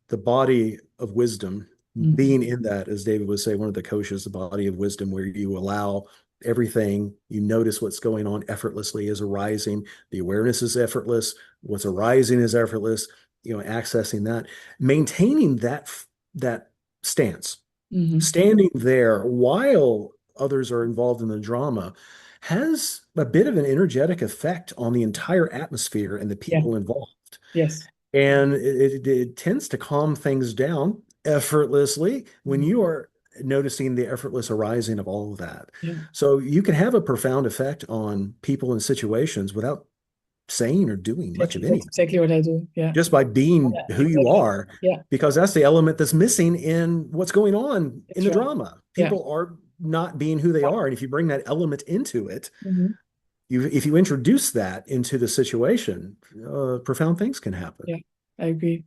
the body of wisdom, Mhm. being in that, as David would say, one of the koshas, the body of wisdom, where you allow everything, you notice what's going on effortlessly is arising. The awareness is effortless. What's arising is effortless. Accessing that, maintaining that stance, Mhm. standing there while others are involved in the drama has a bit of an energetic effect on the entire atmosphere and the Yeah. people involved. Yes. And it tends to calm things down effortlessly when Mhm. you are noticing the effortless arising of all of that. Yeah. So you can have a profound effect on people and situations without saying or doing much Exactly. of That's anything, exactly what I do. Yeah. just by being Yeah. who you Exactly. are, Yeah. because that's the element that's missing in what's going on in That's the right. drama. Yeah. People are not being who they are. And if you bring that element into it, Mhm. if you introduce that into the situation, profound things can happen. Yeah. I agree.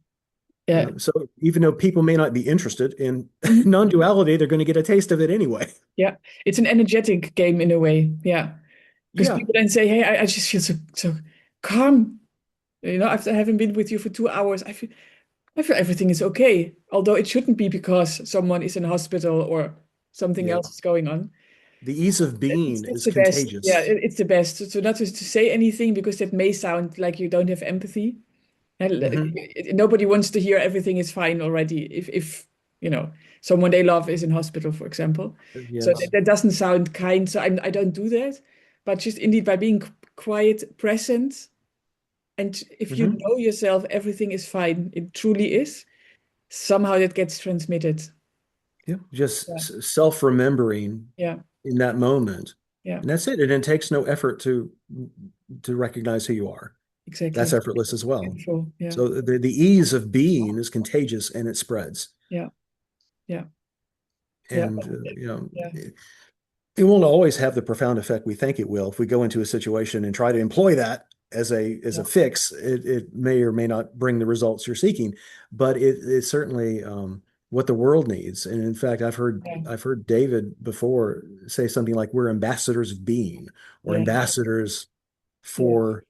Yeah. So even though people may not be interested in Mhm. non-duality, they're going to get a taste of it anyway. Yeah. It's an energetic game in a way. Yeah. Because Yeah, people then say, "Hey, I just feel so calm. After having been with you for 2 hours, I feel everything is okay. Although it shouldn't be because someone is in hospital or something yeah. else is going on. The ease of It's, being it's is the best. Yeah, contagious. it's the best. So not to say anything because that may sound like you don't have empathy. And Hmm. nobody wants to hear everything is fine already. If you know someone they love is in hospital, for example. So that, Yes. that doesn't sound kind. So I don't do that. But just indeed by being quiet, present, and if you Hmm. know yourself, everything is fine. It truly is. Somehow that gets transmitted. Yeah. Just Yeah, self-remembering yeah, in that moment. yeah. And that's it. And it takes no effort to recognize who you are. That's Exactly. effortless as well. Beautiful. Yeah, So the ease of being is contagious and it spreads. yeah, yeah, yeah, And yeah, it won't always have the profound effect we think it will. If we go into a situation and try to employ that as yeah, a fix, it may or may not bring the results you're seeking, but it's certainly what the world needs. And in fact, yeah, I've heard David before say something like we're ambassadors of being or yeah, ambassadors yeah, for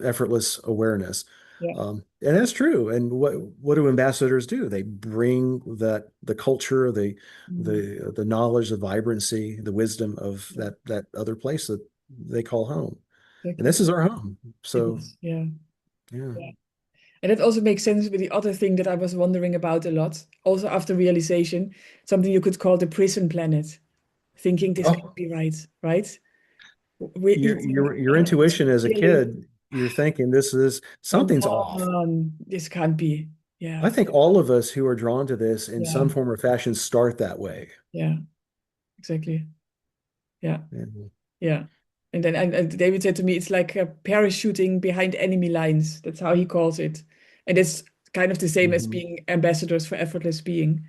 effortless awareness. yeah. And that's true. And what do ambassadors do? They bring the culture, Mm, the knowledge, the vibrancy, the wisdom of yeah, that other place that they call home. And exactly. this is our home. It So is. Yeah, yeah. yeah. And that also makes sense with the other thing that I was wondering about a lot, also after realization, something you could call the prison planet, thinking this Oh, can't be right, right? We're eating your intuition as a feeling, kid, you're thinking come something's off. on, this can't be. I Yeah, think all of us who are drawn to this in yeah, some form or fashion start that way. yeah, exactly. Yeah, And, yeah. And then and David said to me, it's like parachuting behind enemy lines. That's how he calls it. And it's kind of the same as mhm. being ambassadors for effortless being.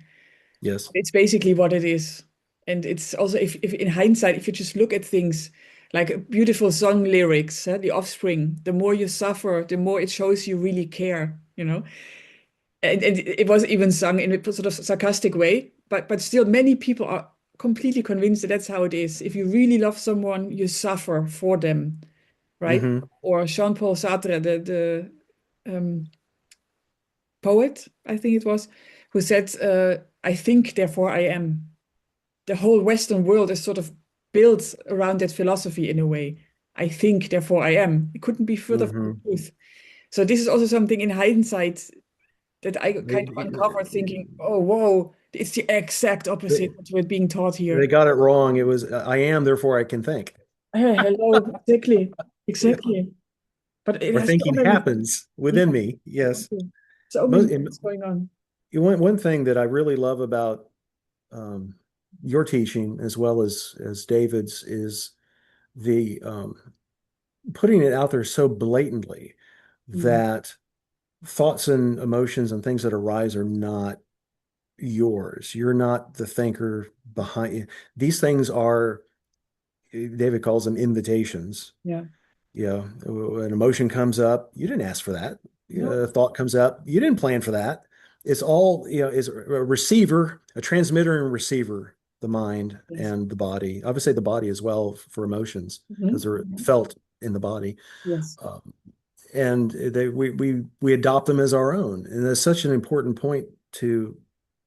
Yes. It's basically what it is. And it's also, if in hindsight, if you just look at things like beautiful song lyrics, The Offspring, the more you suffer, the more it shows you really care. And it was even sung in a sort of sarcastic way, but still, many people are completely convinced that that's how it is. If you really love someone, you suffer for them, right? Hmm. Or Jean-Paul Sartre, the poet, I think it was, who said, "I think, therefore I am." The whole Western world is sort of built around that philosophy in a way. I think, therefore I am. It couldn't be further from Hmm. the truth. So this is also something in hindsight that I They, kind of uncovered thinking, oh, whoa, it's the exact opposite they, of what's being taught they here. got it wrong. It was I am, therefore I can think. Hello, exactly, Yeah. exactly. But it Or has so thinking many, happens yeah, within me. Yes. exactly. So many Most, things going on. one thing that I really love about um, your teaching as well as David's is the putting it out there so blatantly Mm, that thoughts and emotions and things that arise are not yours. You're not the thinker behind these things are, David calls them invitations. yeah. Yeah, an emotion comes up, you didn't ask for that. No. A thought comes up, you didn't plan for that. It's all, is a receiver, a transmitter and receiver, the mind Yes. and the body. Obviously, the body as well for emotions because Mhm, they're mhm. felt in the body. Yes. Um, and we adopt them as our own. And that's such an important point to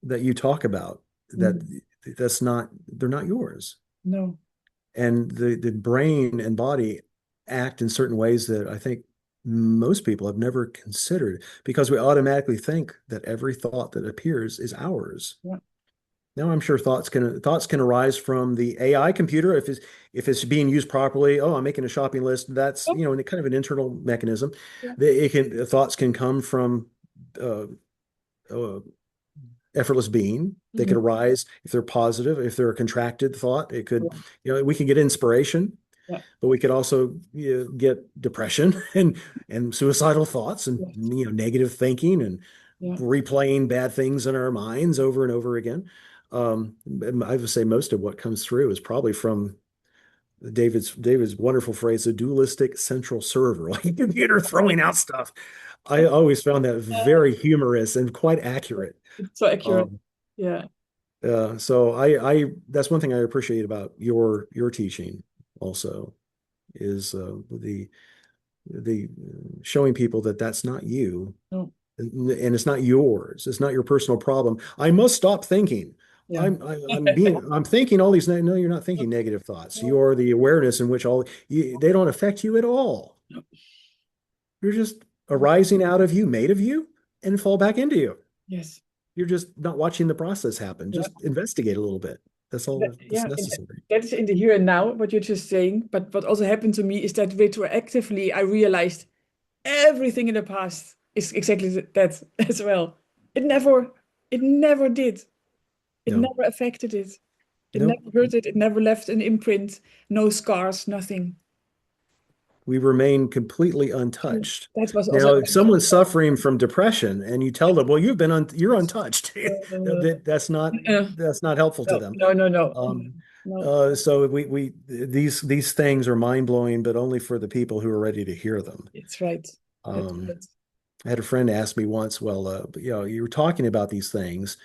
that you talk about that Mm. that's not they're not yours. No. And the brain and body act in certain ways that I think most people have never considered because we automatically think that every thought that appears is ours. Yeah. Now I'm sure thoughts can arise from the AI computer if it's being used properly. Oh, I'm making a shopping list. That's Oh, kind of an internal mechanism. yeah. Thoughts can come from uh, uh, effortless being. They could Mhm. arise if they're positive. If they're a contracted thought, it could, Yeah. we can get inspiration, Yeah. but we could also get depression and suicidal thoughts and Yes. negative thinking and Yeah. replaying bad things in our minds over and over again. I would say most of what comes through is probably from David's wonderful phrase, a dualistic central server, like a computer throwing out stuff. I always found that very humorous and quite accurate. It's so accurate. Um, Yeah. so I that's one thing I appreciate about your teaching also is the showing people that that's not you No. and it's not yours. It's not your personal problem. I must stop thinking. Yeah. I'm thinking all these. No, you're not thinking negative thoughts. No. You're the awareness in which they don't affect you at all. No. You're just arising out of you, made of you, and fall back into you. Yes. You're just not watching the process happen. Yeah. Just investigate a little bit. That's all that's Yeah. necessary. That is in the here and now, what you're just saying. But what also happened to me is that retroactively, I realized everything in the past is exactly that as well. It never, it never did. It No, never affected it. It nope. never hurt it. It never left an imprint. No scars, nothing. We remain completely untouched. That was also Now, if someone's suffering from depression and you tell them, well, you're untouched, uh, that's not helpful to no, them. no, no, no, Um, no. so these things are mind blowing, but only for the people who are ready to hear them. It's right. That's Um, right. I had a friend ask me once, well, you were talking about these things.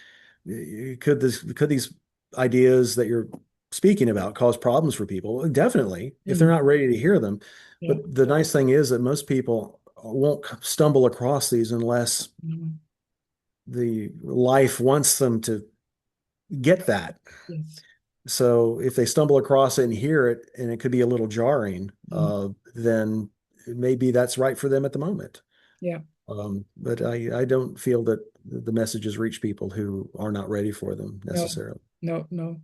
Could these ideas that you're speaking about cause problems for people? Well, definitely, if they're Mm. not ready to hear them. Yeah. But the nice thing is that most people won't stumble across these unless Mm. the life wants them to get that. Yes. So if they stumble across it and hear it, and it could be a little jarring, Mm. then maybe that's right for them at the moment. Yeah. But I don't feel that the messages reach people who are not ready for them No, necessarily. no, no.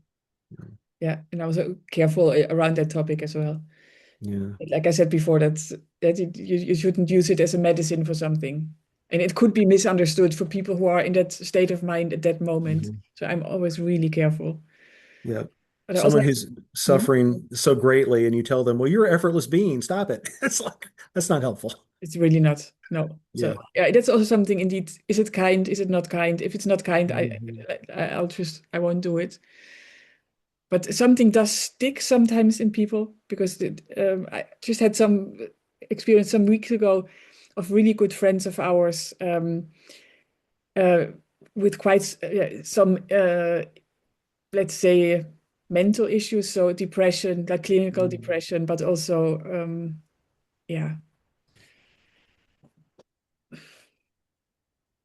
Yeah. And I was careful around that topic as well. Yeah. Like I said before, you shouldn't use it as a medicine for something. And it could be misunderstood for people who are in that state of mind at that moment. Mhm. So I'm always really careful. Yeah. But I also, Someone who's Mhm. suffering so greatly, and you tell them, well, you're an effortless being, stop it. It's like, that's not helpful. It's really not. No. So Yeah. yeah, that's also something indeed. Is it kind? Is it not kind? If it's not kind, Mhm. I won't do it. But something does stick sometimes in people because I just had some experience some weeks ago of really good friends of ours uh, with quite some, let's say, mental issues, so depression, like clinical Mhm. depression, but also, yeah,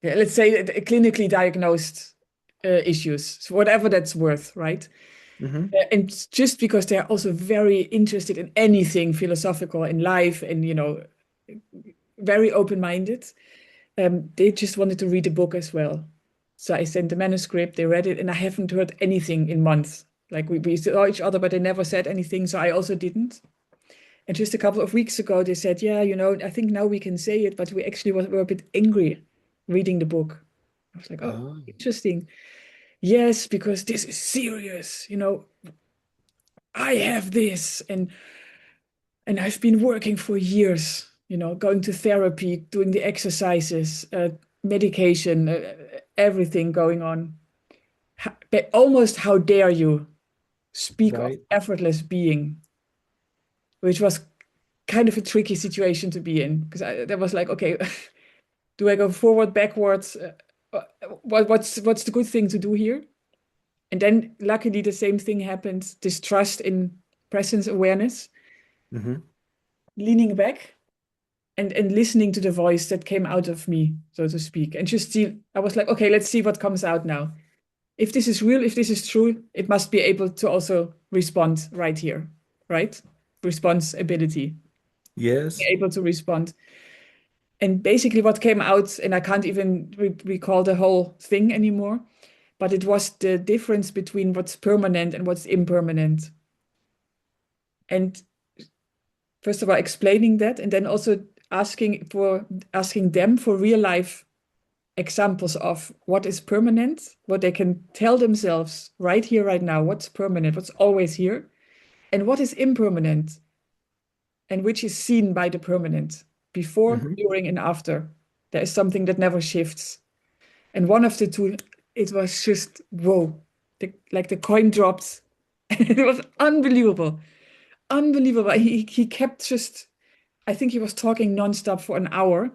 yeah, let's say clinically diagnosed issues, so whatever that's worth, right? Mhm. And just because they're also very interested in anything philosophical in life and, very open-minded, they just wanted to read a book as well. So I sent the manuscript, they read it, and I haven't heard anything in months. Like we saw each other, but they never said anything. So I also didn't. And just a couple of weeks ago, they said, yeah, I think now we can say it, but we actually were a bit angry reading the book. I was like, oh, Ah, interesting. Yes, because this is serious. I have this, and I've been working for years, going to therapy, doing the exercises, medication, everything going on. But almost how dare you speak of right. effortless being, which was kind of a tricky situation to be in because that was like, okay, do I go forward, backwards? What's the good thing to do here? And then luckily the same thing happened, this trust in presence awareness, Hmm. leaning back. and listening to the voice that came out of me, so to speak. And just see, I was like, okay, let's see what comes out now. If this is real, if this is true, it must be able to also respond right here, right? Responsibility, be Yes. able to respond. And basically, what came out, and I can't even recall the whole thing anymore, but it was the difference between what's permanent and what's impermanent. And first of all, explaining that, and then also asking them for real life examples of what is permanent, what they can tell themselves right here, right now, what's permanent, what's always here, and what is impermanent, and which is seen by the permanent before, Hmm. during, and after. There is something that never shifts. And one of the two, it was just whoa, like the coin dropped. It was unbelievable, unbelievable. He kept just, I think he was talking nonstop for an hour,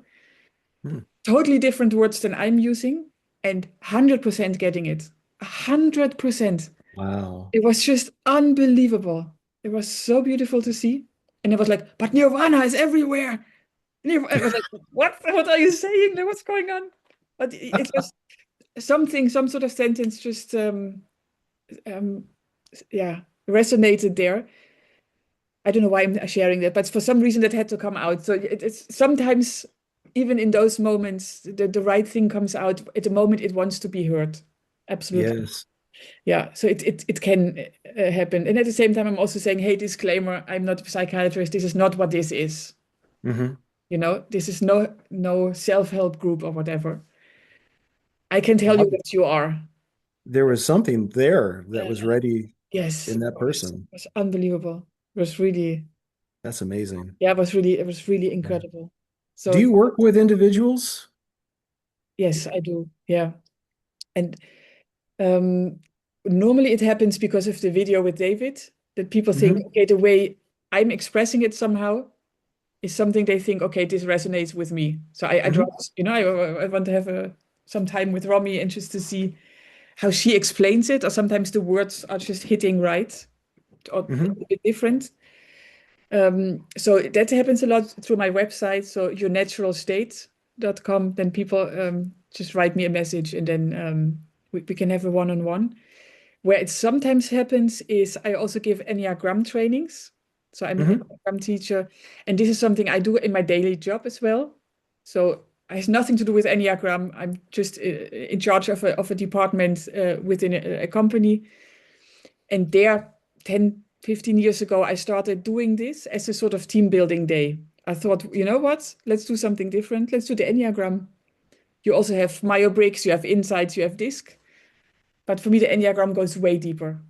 Hmm. totally different words than I'm using, and 100% getting it. 100%. Wow. It was just unbelievable. It was so beautiful to see. And it was like, but Nirvana is everywhere. I was like, what? What are you saying? What's going on? But it was something, some sort of sentence just, um, yeah, resonated there. I don't know why I'm sharing that, but for some reason that had to come out. So it's sometimes, even in those moments, the right thing comes out at the moment it wants to be heard. Absolutely. Yes. Yeah. So it can happen. And at the same time, I'm also saying, hey, disclaimer, I'm not a psychiatrist. This is not what this is. Hmm. This is no self-help group or whatever. I can tell you Wow. what you are. There was something there that was Yeah. ready Yes, in it that was. person. It was unbelievable. It was really, That's amazing. yeah, it was really Yeah. incredible. Do So you work with individuals? yes, I do. Yeah. And um, normally it happens because of the video with David, that people think, Hmm. okay, the way I'm expressing it somehow is something they think, okay, this resonates with me. So I'd Hmm. rather, I want to have some time with Romy and just to see how she explains it, or sometimes the words are just hitting right or Hmm. a bit different. So that happens a lot through my website, so yournaturalstate.com. Then people just write me a message, and then we can have a one-on-one. Where it sometimes happens is I also give Enneagram trainings. So I'm an Hmm. Enneagram teacher, and this is something I do in my daily job as well. So it has nothing to do with Enneagram. I'm just in charge of a department within a company. And there, 10, 15 years ago, I started doing this as a sort of team building day. I thought, you know what? Let's do something different. Let's do the Enneagram. You also have Myers-Briggs, you have Insights, you have DISC. But for me, the Enneagram goes way deeper.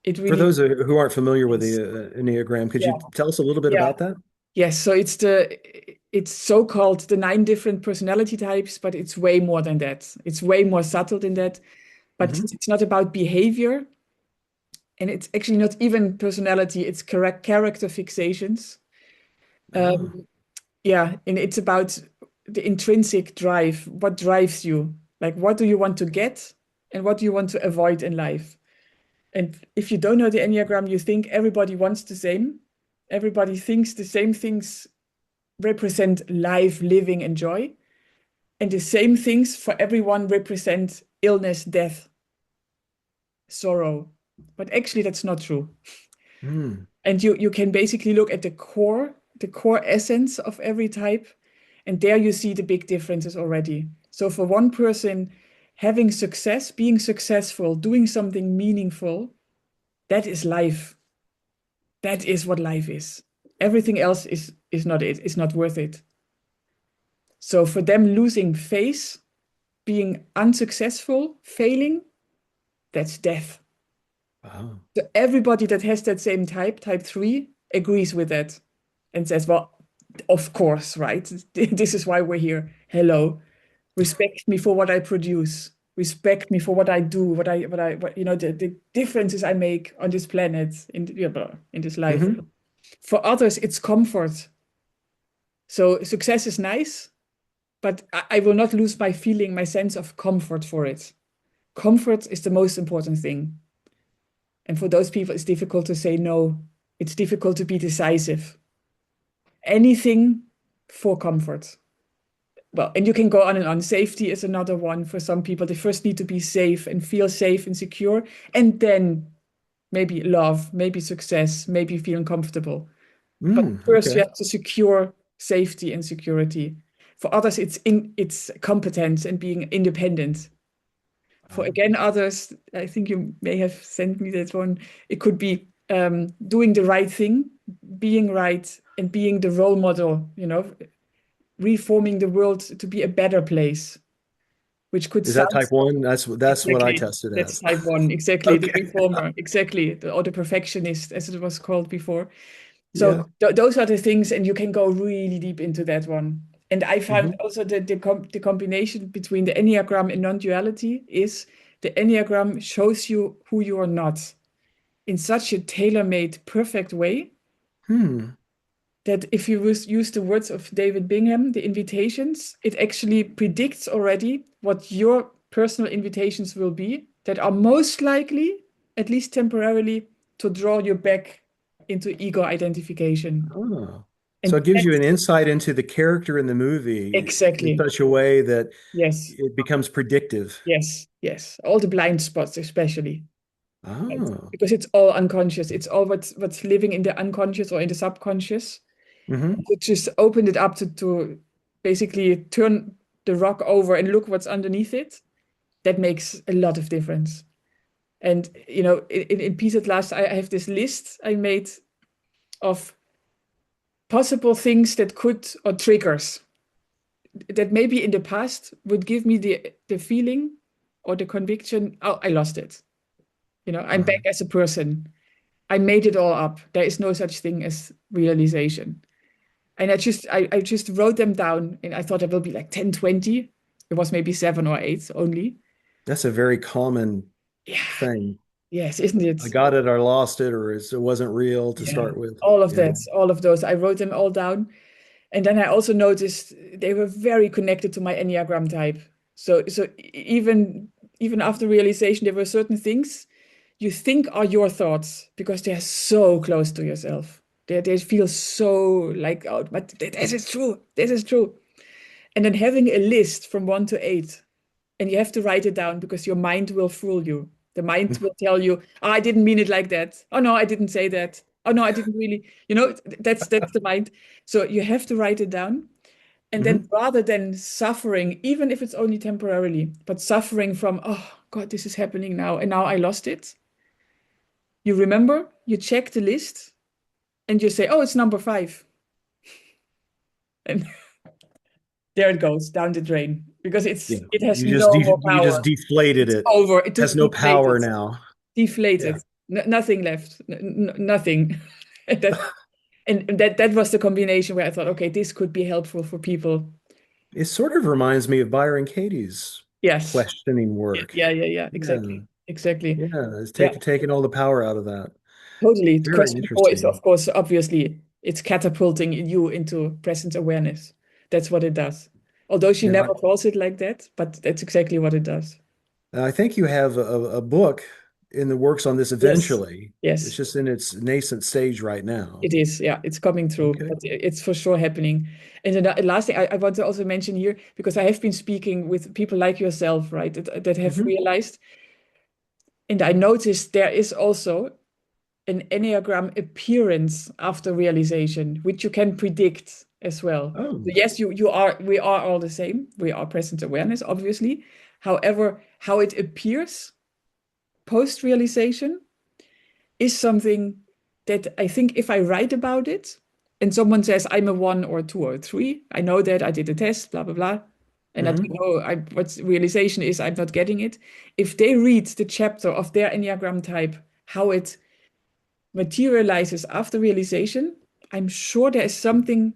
It For really those who aren't familiar with is. the Enneagram, could you Yeah. tell us a little bit Yeah. about that? Yes. So it's so-called the 9 different personality types, but it's way more than that. It's way more subtle than that. But Hmm. it's not about behavior, and it's actually not even personality. It's correct character fixations. Oh. Um, yeah, and it's about the intrinsic drive. What drives you? Like, what do you want to get, and what do you want to avoid in life? And if you don't know the Enneagram, you think everybody wants the same. Everybody thinks the same things represent life, living, and joy. And the same things for everyone represent illness, death, sorrow. But actually, that's not true. Hmm. And you can basically look at the core essence of every type, and there you see the big differences already. So for one person, having success, being successful, doing something meaningful, that is life. That is what life is. Everything else is not it. It's not worth it. So for them, losing face, being unsuccessful, failing, that's death. Wow. So everybody that has that same type, type 3, agrees with that and says, well, of course, right? This is why we're here. Hello. Respect me for what I produce. Respect me for what I do, the differences I make on this planet, in this life. Hmm. For others, it's comfort. So success is nice, but I will not lose my feeling, my sense of comfort for it. Comfort is the most important thing. And for those people, it's difficult to say no. It's difficult to be decisive. Anything for comfort. Well, and you can go on and on. Safety is another one for some people. They first need to be safe and feel safe and secure, and then maybe love, maybe success, maybe feeling comfortable. But first, you Okay. have to secure safety and security. For others, it's competence and being independent. For Ah. again others, I think you may have sent me that one. It could be doing the right thing, being right, and being the role model. Reforming the world to be a better place, which could Is that sound type one? That's what I exactly. tested That's as. type one, exactly. The Okay. reformer, exactly, or the perfectionist, as it was called before. So Yeah. those are the things, and you can go really deep into that one. And I found Hmm. also that the combination between the Enneagram and non-duality is the Enneagram shows you who you are not in such a tailor-made, perfect way Hmm. that if you use the words of David Bingham, the invitations, it actually predicts already what your personal invitations will be that are most likely, at least temporarily, to draw you back into ego identification. Oh. So And it gives you an that's insight into the character in the movie in exactly, such a way that yes, it becomes predictive. yes, yes. All the blind spots, especially, right? Oh. Because it's all unconscious. It's all what's living in the unconscious or in the subconscious. Hmm. To just open it up to basically turn the rock over and look what's underneath it, that makes a lot of difference. And in Peace at Last, I have this list I made of possible things that could, or triggers that maybe in the past would give me the feeling or the conviction, oh, I lost it. I'm Uh-huh. back as a person. I made it all up. There is no such thing as realization. And I just wrote them down, and I thought it will be like 10, 20. It was maybe 7 or 8 only. That's a very common Yeah, thing. yes, isn't it? I got it, I lost it, or it wasn't real to Yeah. start with. All of Yeah. that, all of those. I wrote them all down. And then I also noticed they were very connected to my Enneagram type. So even after realization, there were certain things you think are your thoughts because they are so close to yourself. They feel so like, oh, but this is true. This is true. And then having a list from 1 to 8, and you have to write it down because your mind will fool you. The mind will tell you, oh, I didn't mean it like that. Oh no, I didn't say that. Oh no, I didn't really, that's the mind. So you have to write it down. And then Hmm. rather than suffering, even if it's only temporarily, but suffering from, oh God, this is happening now, and now I lost it. You remember, you check the list and you say, oh, it's number 5. And there it goes down the drain because Yeah. it has no more You just power. deflated It's it. over. It Has took no power deflated, now. deflated. Yeah. Nothing left. Nothing. And that was the combination where I thought, okay, this could be helpful for people. It sort of reminds me of Byron Katie's Yes. questioning work. Yeah. Yeah. Exactly. Exactly. Yeah. It's Yeah. taking all the power out of that. Totally. The Very question 4 is, interesting. of course, obviously, it's catapulting you into present awareness. That's what it does. Although she Yeah. never calls it like that, but that's exactly what it does. I think you have a book in the works on this Yes. eventually. It's Yes. just in its nascent stage right now. It is, yeah, it's coming through, Okay. but it's for sure happening. And then the last thing I want to also mention here, because I have been speaking with people like yourself, right, that have Hmm. realized, and I noticed there is also an Enneagram appearance after realization, which you can predict as well. So Oh. yes, we are all the same. We are present awareness, obviously. However, how it appears post realization is something that I think if I write about it and someone says I'm a 1 or 2 or 3, I know that I did a test, blah, blah, blah. And I don't Hmm. know what realization is, I'm not getting it. If they read the chapter of their Enneagram type, how it materializes after realization, I'm sure there is something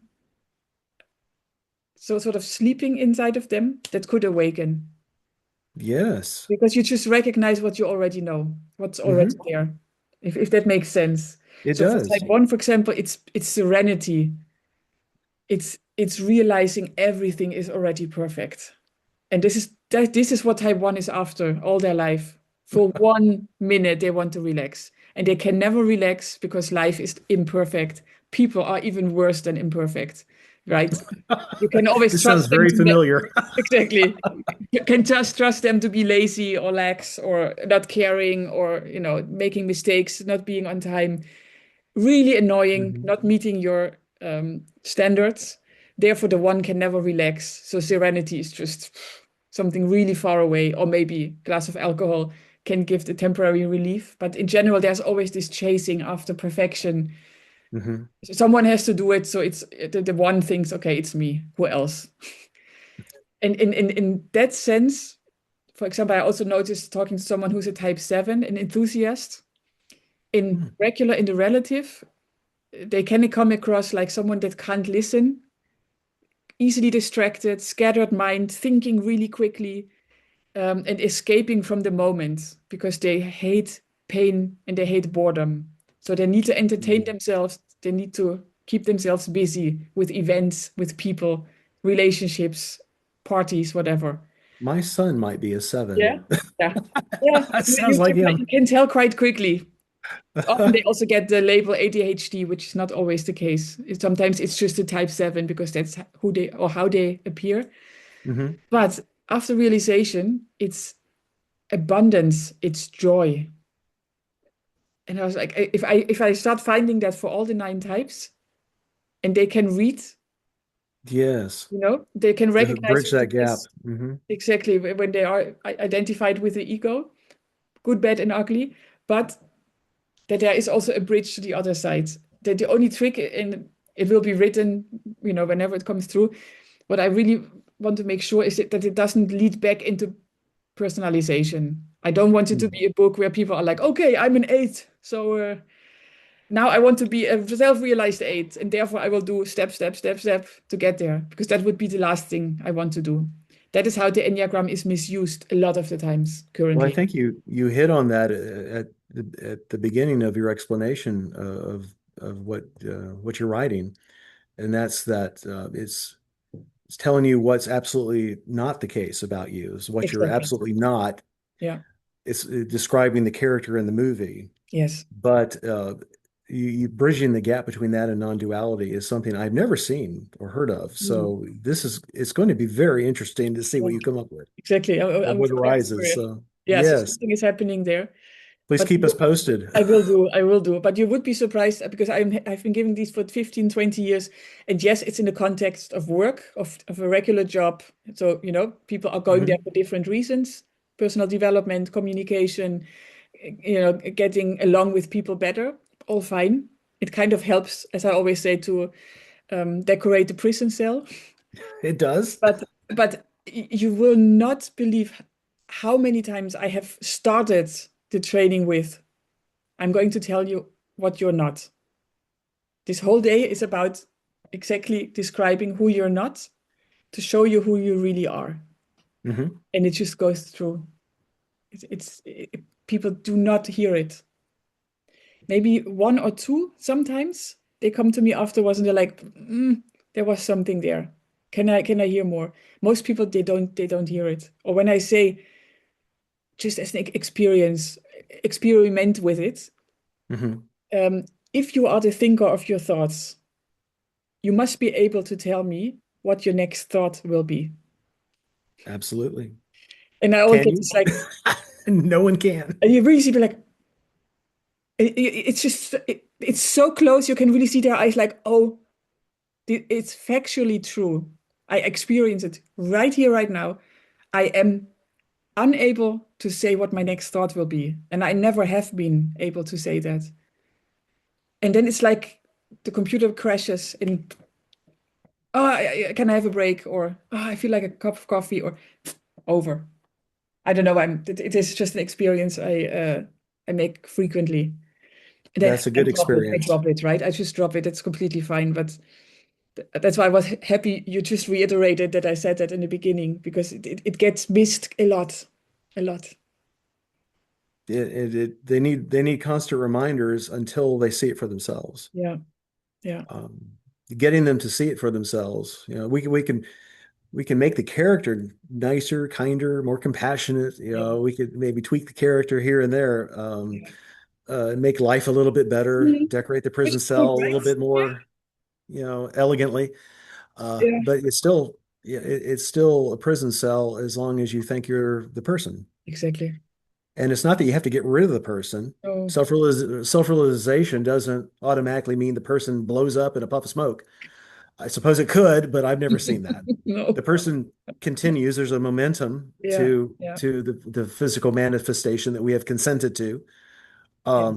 so sort of sleeping inside of them that could awaken Yes. because you just recognize what you already know, what's already Hmm. there, if that makes sense. It So for does. type 1, for example, it's serenity. It's realizing everything is already perfect. And this is what type 1 is after all their life. For 1 minute, they want to relax. And they can never relax because life is imperfect. People are even worse than imperfect. right? You can always This sounds trust them very to be familiar. exactly. You can just trust them to be lazy or lax or not caring or making mistakes, not being on time, really annoying, Mhm. not meeting your standards. Therefore, the one can never relax. So serenity is just something really far away, or maybe a glass of alcohol can give the temporary relief. But in general, there's always this chasing after perfection. Mhm. Someone has to do it, so it's the one thinks, okay, it's me. Who else? And in that sense, for example, I also noticed talking to someone who's a type 7, an enthusiast, in Mm. regular, in the relative, they can come across like someone that can't listen, easily distracted, scattered mind, thinking really quickly, and escaping from the moment because they hate pain and they hate boredom. So they need to entertain Mm. themselves. They need to keep themselves busy with events, with people, relationships, parties, whatever. My son might be a Yeah. 7. Yeah. Yeah. Sounds like You him. can tell quite quickly. Often they also get the label ADHD, which is not always the case. Sometimes it's just a type 7 because that's who they or how they appear. Hmm. But after realization, it's abundance, it's joy. And I was like, if I start finding that for all the 9 types and they can read, Yes. they can To recognize bridge what that it gap. is Hmm. exactly when they are identified with the ego, good, bad, and ugly. But that there is also a bridge to the other side. That the only trick, and it will be written, whenever it comes through. What I really want to make sure is that it doesn't lead back into personalization. I don't want it to be a book where people are like, okay, I'm an 8, so now I want to be a self-realized 8, and therefore I will do step, step, step, step to get there, because that would be the last thing I want to do. That is how the Enneagram is misused a lot of the times Well, I currently. think you hit on that at the beginning of your explanation of what you're writing, and that's that it's telling you what's absolutely not the case about you, is what you're Exactly. absolutely not. Yeah. It's describing the character in the movie, Yes. but you bridging the gap between that and non-duality is something I've never seen or heard of. Mm. So it's going to be very interesting to see Yeah. what you come up with Exactly. or I'm what prepared for arises. it. So Yeah, so yes, something is happening there. please But keep us posted. I will do. I will do. But you would be surprised because I've been giving these for 15, 20 years. And yes, it's in the context of work, of a regular job. So, people are going there Hmm. for different reasons, personal development, communication, getting along with people better, all fine. It kind of helps, as I always say, to decorate the prison cell. It does. But you will not believe how many times I have started the training with, I'm going to tell you what you're not. This whole day is about exactly describing who you're not to show you who you really are. Hmm. And it just goes through. People do not hear it. Maybe one or two sometimes they come to me afterwards and they're like, there was something there. Can I hear more? Most people they don't hear it. Or when I say just as an experience, experiment with it. Hmm. If you are the thinker of your thoughts, you must be able to tell me what your next thought will be. Absolutely. And I always Can get you? this like, No one can. and you really see, like, it's just, it's so close. You can really see their eyes like, oh, it's factually true. I experience it right here, right now. I am unable to say what my next thought will be. And I never have been able to say that. And then it's like the computer crashes and, oh, can I have a break? Or, oh, I feel like a cup of coffee or over. I don't know. It is just an experience I make frequently. And then That's a I good drop it. I experience. drop it, right? I just drop it. It's completely fine. But that's why I was happy you just reiterated that I said that in the beginning because it gets missed a lot. A lot. They need constant reminders until they see it for themselves. Yeah. Yeah. Um, Getting them to see it for themselves. We can make the character nicer, kinder, more compassionate. Yeah. We could maybe tweak the character here and there, Yeah. make life a little bit better, Mhm. decorate the Which prison is good, cell a little right? bit Yeah. more, elegantly. Yeah, But it's still, yeah, it's still a prison cell as long as you think you're the person. exactly. And it's not that you have to get rid of the person. Oh, Self-realization doesn't automatically mean the person blows up in a puff of smoke. I suppose it could, but I've never seen that. no. The person continues. There's a momentum Yeah, yeah, to the physical manifestation that we have consented to. yeah,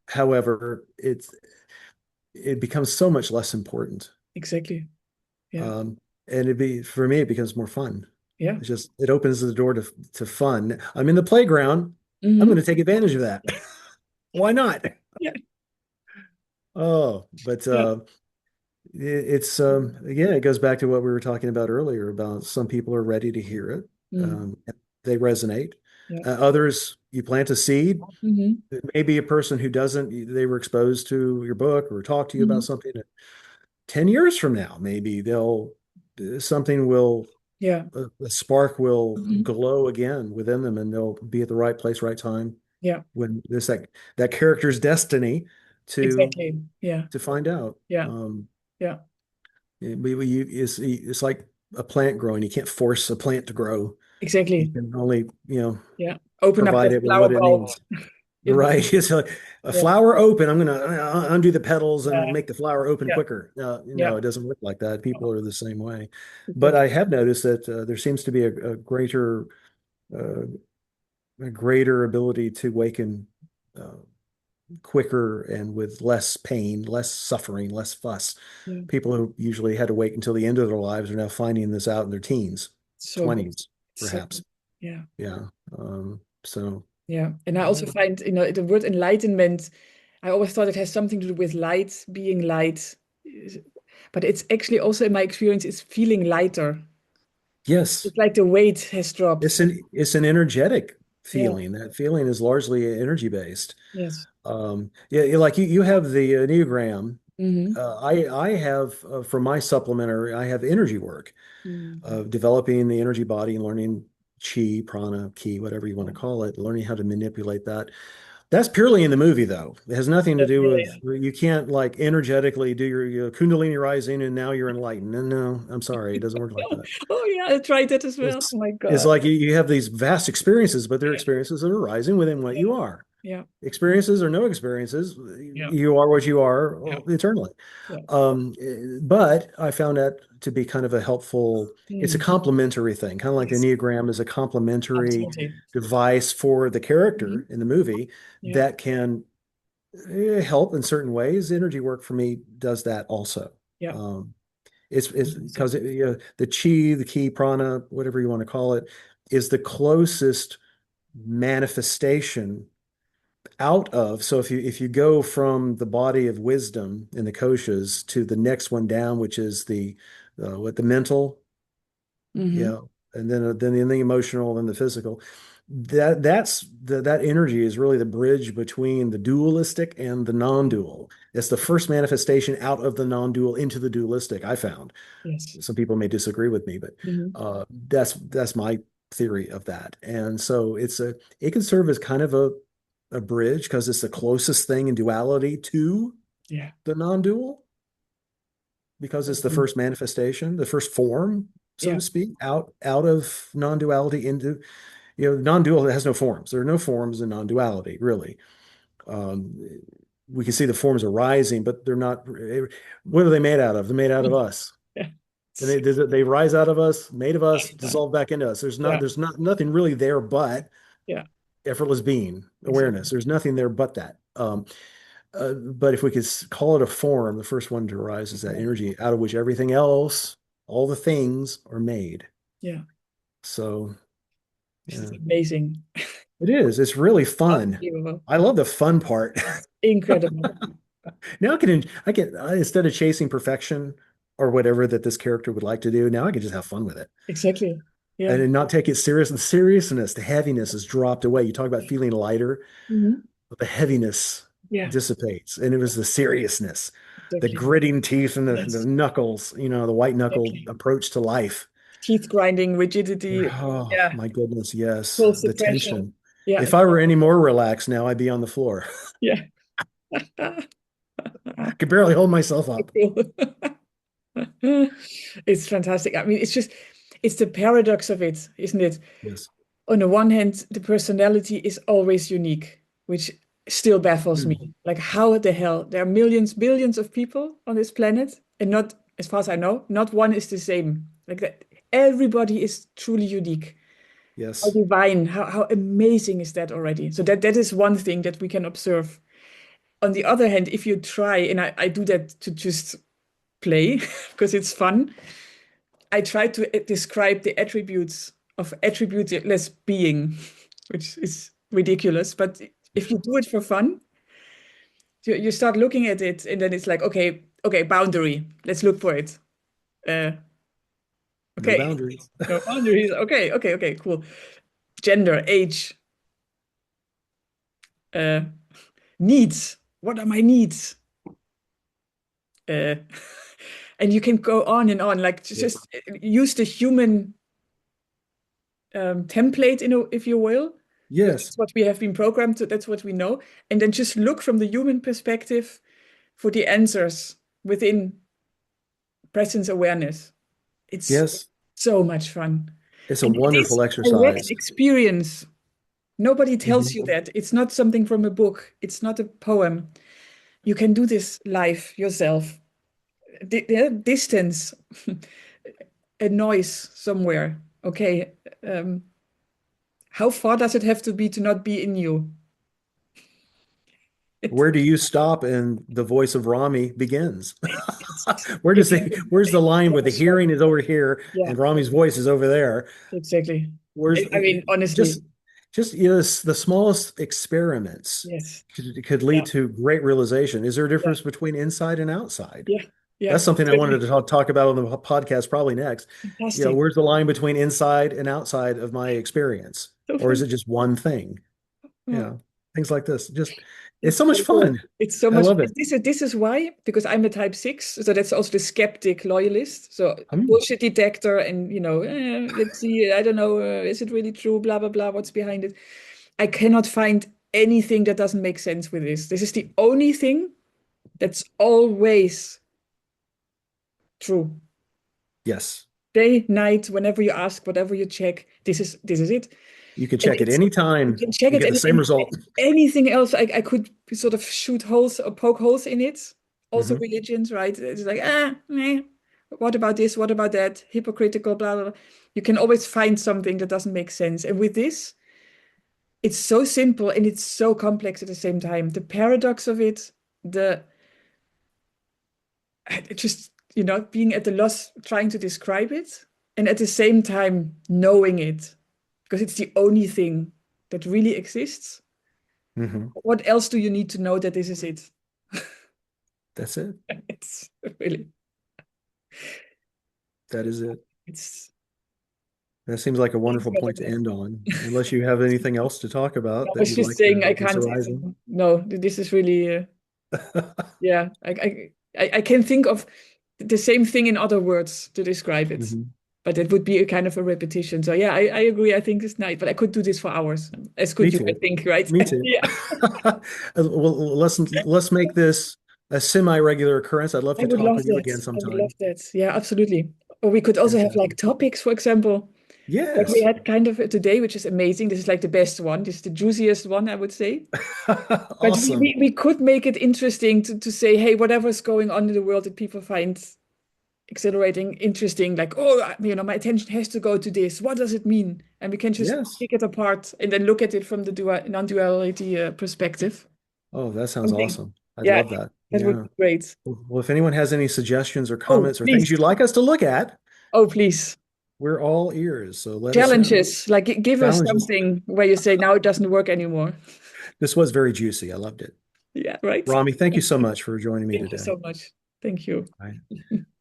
However, it becomes so much less important. exactly. Yeah, And it be for me, it becomes more fun. yeah. It opens the door to fun. I'm in the playground. I'm going Hmm. to take advantage of that. Why not? Yeah, Oh, but yeah. it's again, it goes back to what we were talking about earlier about some people are ready to hear it. Mm, They resonate. yeah. Others, you plant a seed. Hmm. Maybe a person who doesn't, they were exposed to your book or talk to you about Hmm. something 10 years from now, maybe something will, Yeah. a spark will Hmm. glow again within them and they'll be at the right place, right time Yeah, when there's that character's destiny to exactly. Yeah, find out. yeah, yeah, It's like a plant growing. You can't force a plant to grow. You exactly. can only, Yeah. Open up provide that it with flower what it bulb. needs. In, Right. It's like a yeah, flower open. I'm going to undo the petals and yeah, make the flower open yeah, quicker. yeah. No, it doesn't work like that. People are the same way. But Exactly. I have noticed that there seems to be uh, a greater ability to waken uh, quicker and with less pain, less suffering, less fuss. Yeah. People who usually had to wait until the end of their lives are now finding this out in their teens, So good. 20s, So perhaps. good. Yeah. Yeah. So, Yeah. And I also uh, find, the word enlightenment, I always thought it has something to do with light, being light. But it's actually also, in my experience, it's feeling lighter. yes, It's like the weight has dropped. it's an energetic Yeah. feeling. That feeling is largely energy based. Yes. Yeah, like you have the Enneagram. Hmm. I have for my supplementary, I have energy work, Hmm. developing the energy body and learning chi, prana, ki, whatever you want Yeah. to call it, learning how to manipulate that. That's purely in the movie, though. It has nothing to Yeah. do with Yeah. you can't like energetically do your Kundalini rising and now you're enlightened. And no, I'm sorry, it doesn't work like Oh, that. oh, yeah. I tried that as well. Oh It's my it's God. like you have these vast experiences, but they're Yeah. experiences that are arising within what you Yeah. are. Yeah. Experiences or no experiences, Yeah. you are what you are Yeah. eternally. Yeah. But I found that to be kind of a helpful, it's a Mm. complementary thing, kind of like the Yes. Enneagram is a complementary Absolutely. device for the Hmm. character in the movie Yeah. that can help in certain ways. Energy work for me does that also. Yeah. Um, it's Fantastic. because the chi, the ki, prana, whatever you want to call it, is the closest manifestation out of. So if you go from the body of wisdom in the koshas to the next one down, which is the mental, Hmm. yeah, and then the emotional and the physical, that energy is really the bridge between the dualistic and the non-dual. It's the first manifestation out of the non-dual into the dualistic, I found. Yes. Some people may disagree with me, but Hmm. that's my theory of that. And so it can serve as kind of a bridge because it's the closest thing in duality to Yeah. the non-dual because it's the Mhm. first manifestation, the first form, so Yeah. to speak, out of non-duality into, non-dual has no forms. There are no forms in non-duality, really. Um, we can see the forms arising, but they're not. What are they made out of? They're made out of us. Yeah. And they rise out of us, made of us, Lifetime. dissolve back into us. Yeah. There's not nothing really there but Yeah. effortless being awareness. Exactly. There's nothing there but that. But if we could call it a form, the first one to arise is that Yeah. energy out of which everything else, all the things are made. Yeah. So Which is yeah, amazing. it is. It's really fun. Unbelievable. I love the fun part. Incredible. Now I can instead of chasing perfection or whatever that this character would like to do, now I can just have fun with it. Exactly. Yeah. And not take it serious. The seriousness, the heaviness is dropped away. You talk about feeling lighter, Hmm. but the heaviness Yeah. dissipates. And it was the seriousness, the Exactly. gritting teeth and the Yes. knuckles, the white knuckled Exactly. approach to life. Teeth grinding, rigidity. Oh, Yeah. my goodness. Yes. Full The suppression. tension. Yeah. If I were any more relaxed now, I'd be on the floor. Yeah. I could barely hold myself up. Cool. It's fantastic. I mean, it's the paradox of it, isn't it? Yes. On the one hand, the personality is always unique, which still baffles me. Mm. Like, how the hell? There are millions, billions of people on this planet, and not, as far as I know, not one is the same. Like that, everybody is truly unique. How Yes. divine, how amazing is that already? So that is one thing that we can observe. On the other hand, if you try, and I do that to just play because it's fun, I try to describe the attributes of attributeless being, which is ridiculous. But if you do it for fun, you start looking at it, and then it's like, okay, okay, boundary. Let's look for it. Uh, No okay, boundaries. no boundaries. Okay, okay, okay, cool. Gender, age, uh, needs. What are my needs? Uh, and you can go on and on. Like Yes. just use the human template, if you will, because Yes. that's what we have been programmed to, that's what we know. And then just look from the human perspective for the answers within presence awareness. It's Yes. so much fun. It's a And it is wonderful direct exercise. experience. Nobody tells Mhm. you that. It's not something from a book, it's not a poem. You can do this live yourself. The distance, a noise somewhere. Okay. Um, how far does it have to be to not be in you? It, Where do you stop and the voice of Rami begins? it's Where does it's he, where's the line where the hearing is over here yeah, and Rami's voice is over there? exactly. Where's I mean, honestly, just the smallest experiments yes. could Yeah, lead to great realization. Is there a yeah, difference between inside and outside? yeah, yeah. That's something I wanted to Absolutely. talk about on the podcast probably next. Fantastic. Where's the line between inside and outside of my experience? So Or is fun. it just one thing? Yeah. Things like this. Just, it's It's so much so cool. fun. It's so I much. love it. This is why, because I'm a type 6, so that's also the skeptic loyalist. So Hmm. bullshit detector, and let's see. I don't know. Is it really true? Blah blah blah. What's behind it? I cannot find anything that doesn't make sense with this. This is the only thing that's always true. Yes. Day, night, whenever you ask, whatever you check, this is it. You could And check it it's you anytime. can check You it, get the same result. anything else. I could sort of shoot holes or poke holes in it. Also Hmm. religions, right? It's like, meh. What about this? What about that? Hypocritical, blah, blah, blah. You can always find something that doesn't make sense. And with this, it's so simple and it's so complex at the same time. The paradox of it, the just, being at the loss trying to describe it, and at the same time knowing it, because it's the only thing that really exists. Hmm. What else do you need to know that this is it? That's it. It's really, That is it. it's That seems like a wonderful point to incredible. end on, unless you have anything else to talk I about that was you'd just like to saying I make this can't horizon. even, no, this is really, yeah, I can think of the same thing in other words to describe it, Mhm. but it would be a kind of a repetition. So yeah, I agree. I think it's nice, but I could do this for hours. As Me could you, I too. think, right? Me too. Yeah, Well, let's make this a semi-regular occurrence. I'd love I to would talk love with you that. again I would love sometime. that. Yeah, absolutely. Or we could also have like Fantastic. topics, for example, like we Yes. had kind of today, which is amazing. This is like the best one. This is the juiciest one, I would say. But we, Awesome. we, we could make it interesting to say, hey, whatever's going on in the world that people find exhilarating, interesting, like, oh, my attention has to go to this. What does it mean? And we can just Yes. pick it apart and then look at it from the non-duality perspective. Oh, that sounds Something. awesome. I'd Yeah, love that. that would Yeah. be great. Well, if anyone has any suggestions or Oh, comments or things please. you'd like us to look at, Oh, please. we're all ears. So let us know. Challenges, like give us Challenges. something where you say, now it doesn't work anymore. This was very juicy. I loved it. Yeah, right? Rami, thank you so much for joining me Thank you today. so much. Thank you. All right.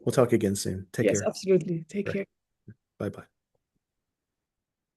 We'll talk again soon. Take Yes, care. absolutely. Take Right. care. Bye bye.